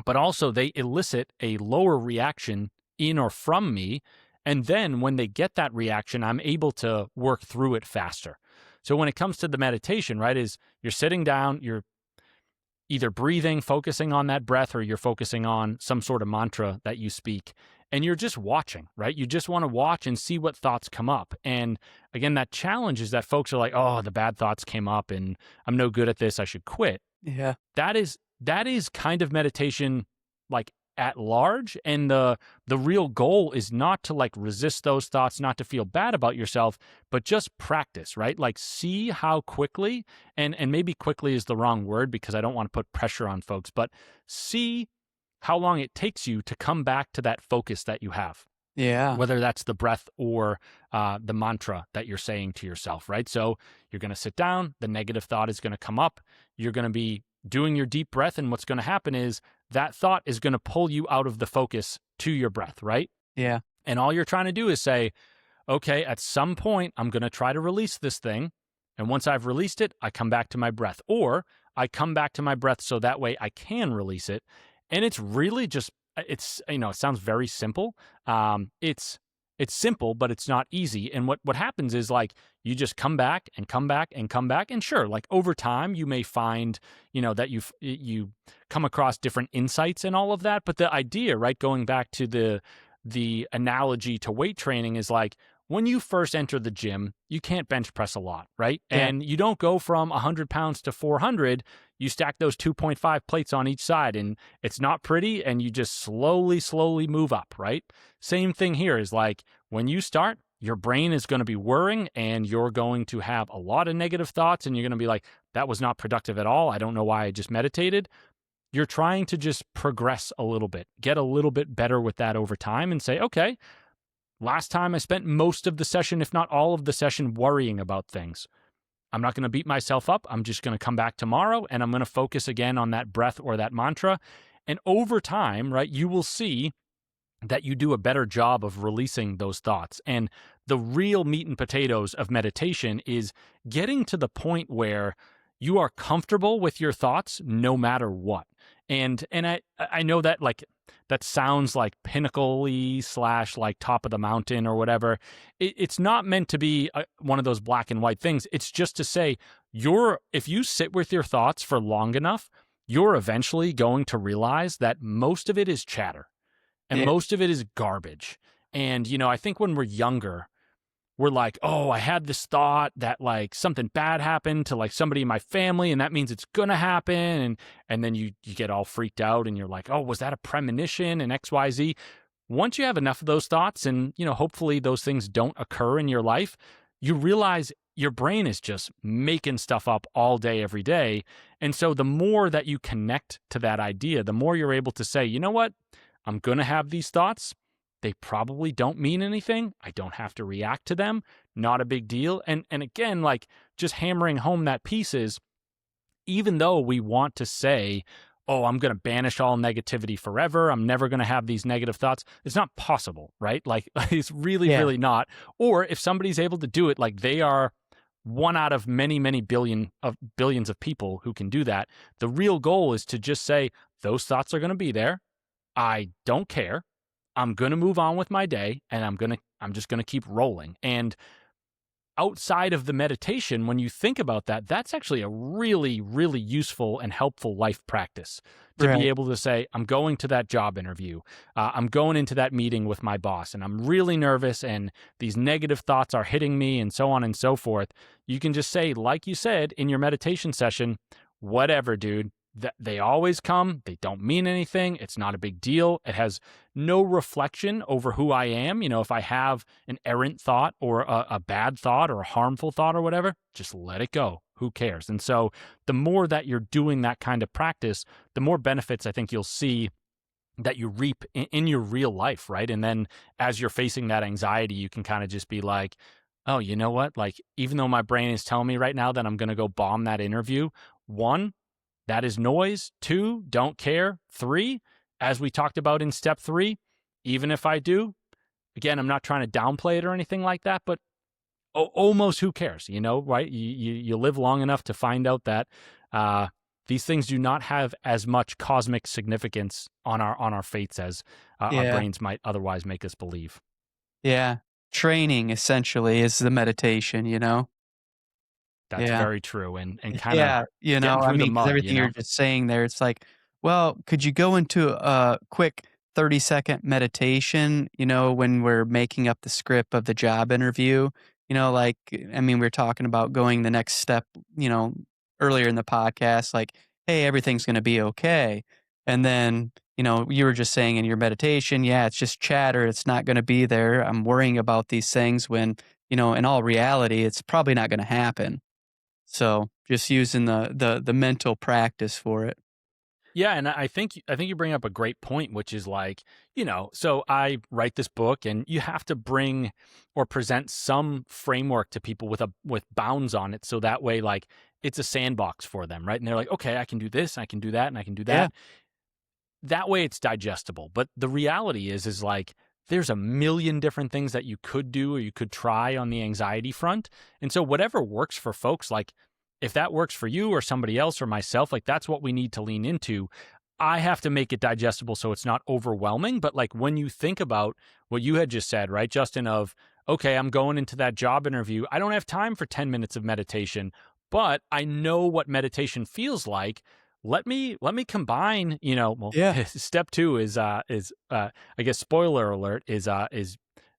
but also they elicit a lower reaction in or from me. And then when they get that reaction, I'm able to work through it faster. So when it comes to the meditation, right, is you're sitting down, you're either breathing, focusing on that breath, or you're focusing on some sort of mantra that you speak. And you're just watching, right? You just want to watch and see what thoughts come up. And again, that challenge is that folks are like, oh, the bad thoughts came up and I'm no good at this. I should quit. Yeah. That is kind of meditation, like at large. And the real goal is not to like resist those thoughts, not to feel bad about yourself, but just practice, right? Like see how quickly, and maybe quickly is the wrong word because I don't want to put pressure on folks, but see how long it takes you to come back to that focus that you have, Yeah. whether that's the breath or the mantra that you're saying to yourself, right? So you're going to sit down, the negative thought is going to come up, you're going to be doing your deep breath, and what's going to happen is that thought is going to pull you out of the focus to your breath, right? Yeah. And all you're trying to do is say, okay, at some point, I'm going to try to release this thing. And once I've released it, I come back to my breath, or I come back to my breath so that way I can release it. And it's really just, it sounds very simple. It's simple, but it's not easy. And what happens is like, you just come back and come back and come back. And sure, like over time, you may find, that you come across different insights and all of that. But the idea, right, going back to the analogy to weight training is like, when you first enter the gym, you can't bench press a lot, right? Yeah. And you don't go from 100 pounds to 400. You stack those 2.5 plates on each side, and it's not pretty, and you just slowly move up, right? Same thing here is like, when you start, your brain is going to be whirring, and you're going to have a lot of negative thoughts, and you're going to be like, that was not productive at all. I don't know why I just meditated. You're trying to just progress a little bit, get a little bit better with that over time, and say, okay, last time I spent most of the session, if not all of the session, worrying about things. I'm not going to beat myself up. I'm just going to come back tomorrow and I'm going to focus again on that breath or that mantra. And over time, right, you will see that you do a better job of releasing those thoughts. And the real meat and potatoes of meditation is getting to the point where you are comfortable with your thoughts no matter what. And I know that like that sounds like pinnacle-y / like top of the mountain or whatever. It's not meant to be one of those black and white things. It's just to say if you sit with your thoughts for long enough, you're eventually going to realize that most of it is chatter and Yeah. most of it is garbage. And, I think when we're younger, we're like, oh, I had this thought that like something bad happened to like somebody in my family and that means it's going to happen. And then you get all freaked out and you're like, oh, was that a premonition and XYZ? Once you have enough of those thoughts and, hopefully those things don't occur in your life, you realize your brain is just making stuff up all day, every day. And so the more that you connect to that idea, the more you're able to say, you know what? I'm going to have these thoughts. They probably don't mean anything. I don't have to react to them. Not a big deal. And again, like just hammering home that piece is, even though we want to say, oh, I'm going to banish all negativity forever. I'm never going to have these negative thoughts. It's not possible, right? Like it's really, Yeah. really not. Or if somebody's able to do it, like they are one out of many, many billions of people who can do that. The real goal is to just say, those thoughts are going to be there. I don't care. I'm going to move on with my day and I'm just going to keep rolling. And outside of the meditation, when you think about that, that's actually a really, really useful and helpful life practice to be Right. able to say, I'm going to that job interview. I'm going into that meeting with my boss, and I'm really nervous, and these negative thoughts are hitting me, and so on and so forth. You can just say, like you said in your meditation session, whatever, dude. They always come. They don't mean anything. It's not a big deal. It has no reflection over who I am. You know, if I have an errant thought or a bad thought or a harmful thought or whatever, just let it go. Who cares? And so the more that you're doing that kind of practice, the more benefits I think you'll see that you reap in your real life, right? And then as you're facing that anxiety, you can kind of just be like, oh, you know what? Like, even though my brain is telling me right now that I'm going to go bomb that interview, one, that is noise. Two, don't care. Three, as we talked about in step three, even if I do, again, I'm not trying to downplay it or anything like that, but almost who cares, you know, right? You live long enough to find out that these things do not have as much cosmic significance on our fates as our Yeah. brains might otherwise make us believe. Yeah. Training essentially is the meditation, you know? That's Yeah. very true, and kind of Yeah, you know, getting I through the mean, because mud, you everything you're know. just saying there, it's like, well, could you go into a quick 30-second meditation, you know, when we're making up the script of the job interview? You know, like, I mean, we're talking about going the next step, you know, earlier in the podcast, like, hey, everything's going to be okay. And then, you know, you were just saying in your meditation, yeah, it's just chatter. It's not going to be there. I'm worrying about these things when, you know, in all reality, it's probably not going to happen. So, just using the mental practice for it. Yeah, and I think you bring up a great point, which is like, you know, so I write this book, and you have to bring or present some framework to people with bounds on it, so that way, like, it's a sandbox for them, right? And they're like, okay, I can do this, I can do that, and I can do Yeah, that. That way it's digestible. But the reality is like there's a million different things that you could do or you could try on the anxiety front. And so whatever works for folks, like if that works for you or somebody else or myself, like that's what we need to lean into. I have to make it digestible so it's not overwhelming. But like when you think about what you had just said, right, Justin, of, okay, I'm going into that job interview. I don't have time for 10 minutes of meditation, but I know what meditation feels like. Let me combine, you know, well, yeah, step two is I guess spoiler alert is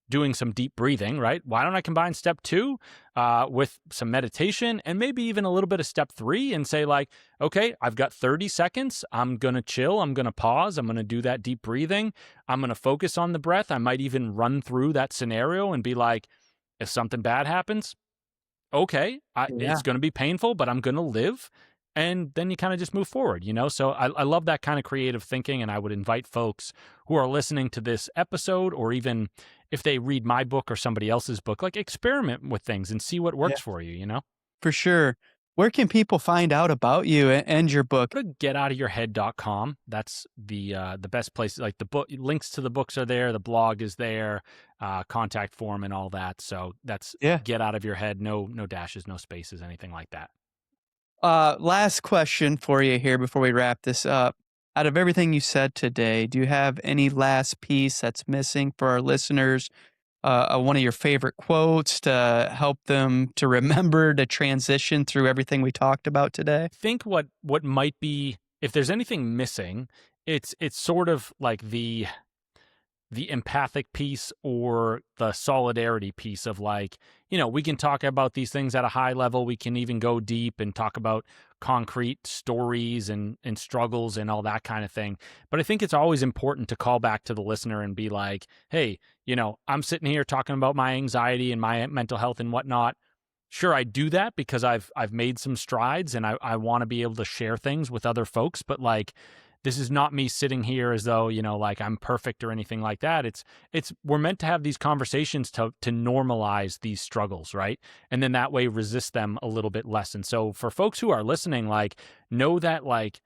doing some deep breathing, right? Why don't I combine step two with some meditation and maybe even a little bit of step three and say, like, okay, I've got 30 seconds. I'm going to chill. I'm going to pause. I'm going to do that deep breathing. I'm going to focus on the breath. I might even run through that scenario and be like, if something bad happens, okay, yeah, it's going to be painful, but I'm going to live. And then you kind of just move forward, you know? So I love that kind of creative thinking. And I would invite folks who are listening to this episode, or even if they read my book or somebody else's book, like experiment with things and see what yeah, works for you, you know? for sure. Where can people find out about you and your book? Go to getoutofyourhead.com. That's the best place. Like the book links to the books are there, the blog is there, contact form and all that. So that's Yeah. Get Out of Your Head. No dashes, no spaces, anything like that. Last question for you here before we wrap this up. Out of everything you said today, do you have any last piece that's missing for our listeners? One of your favorite quotes to help them to remember to transition through everything we talked about today? Think what might be, if there's anything missing, it's sort of like the empathic piece or the solidarity piece of, like, you know, we can talk about these things at a high level. We can even go deep and talk about concrete stories and struggles and all that kind of thing. But I think it's always important to call back to the listener and be like, hey, you know, I'm sitting here talking about my anxiety and my mental health and whatnot. Sure, I do that because I've made some strides, and I want to be able to share things with other folks, but like, this is not me sitting here as though, you know, like I'm perfect or anything like that. It's we're meant to have these conversations to normalize these struggles, right? And then that way resist them a little bit less. And so for folks who are listening, like, know that, like,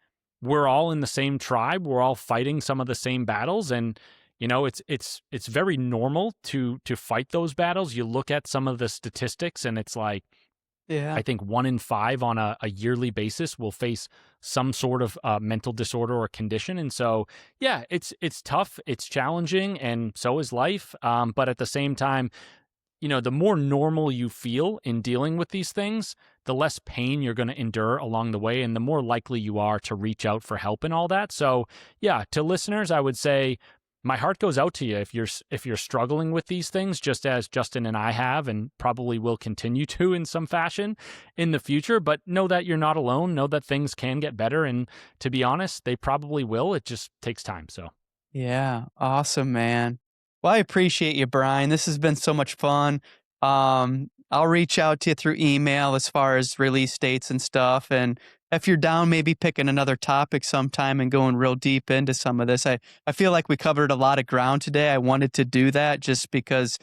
we're all in the same tribe. We're all fighting some of the same battles, and it's very normal to fight those battles. You look at some of the statistics, and it's like Yeah. I think 1 in 5 on a yearly basis will face some sort of mental disorder or condition. And so, yeah, it's tough, it's challenging, and so is life. But at the same time, the more normal you feel in dealing with these things, the less pain you're going to endure along the way, and the more likely you are to reach out for help and all that. So, yeah, to listeners, I would say my heart goes out to you if you're struggling with these things, just as Justin and I have, and probably will continue to in some fashion in the future. But know that you're not alone. Know that things can get better, and to be honest, they probably will. It just takes time. So. Yeah, awesome, man. Well, I appreciate you, Brian. This has been so much fun. I'll reach out to you through email as far as release dates and stuff. And if you're down, maybe picking another topic sometime and going real deep into some of this. I feel like we covered a lot of ground today. I wanted to do that just because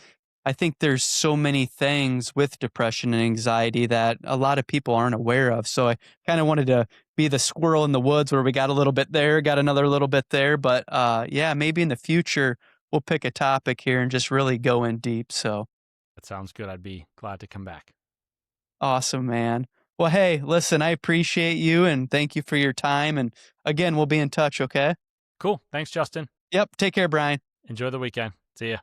I think there's so many things with depression and anxiety that a lot of people aren't aware of. So I kind of wanted to be the squirrel in the woods where we got a little bit there, got another little bit there. But yeah, maybe in the future we'll pick a topic here and just really go in deep. So That sounds good. I'd be glad to come back. awesome, man. Well, hey, listen, I appreciate you and thank you for your time. And again, we'll be in touch. Okay. Cool. Thanks, Justin. Yep. Take care, Brian. Enjoy the weekend. See ya.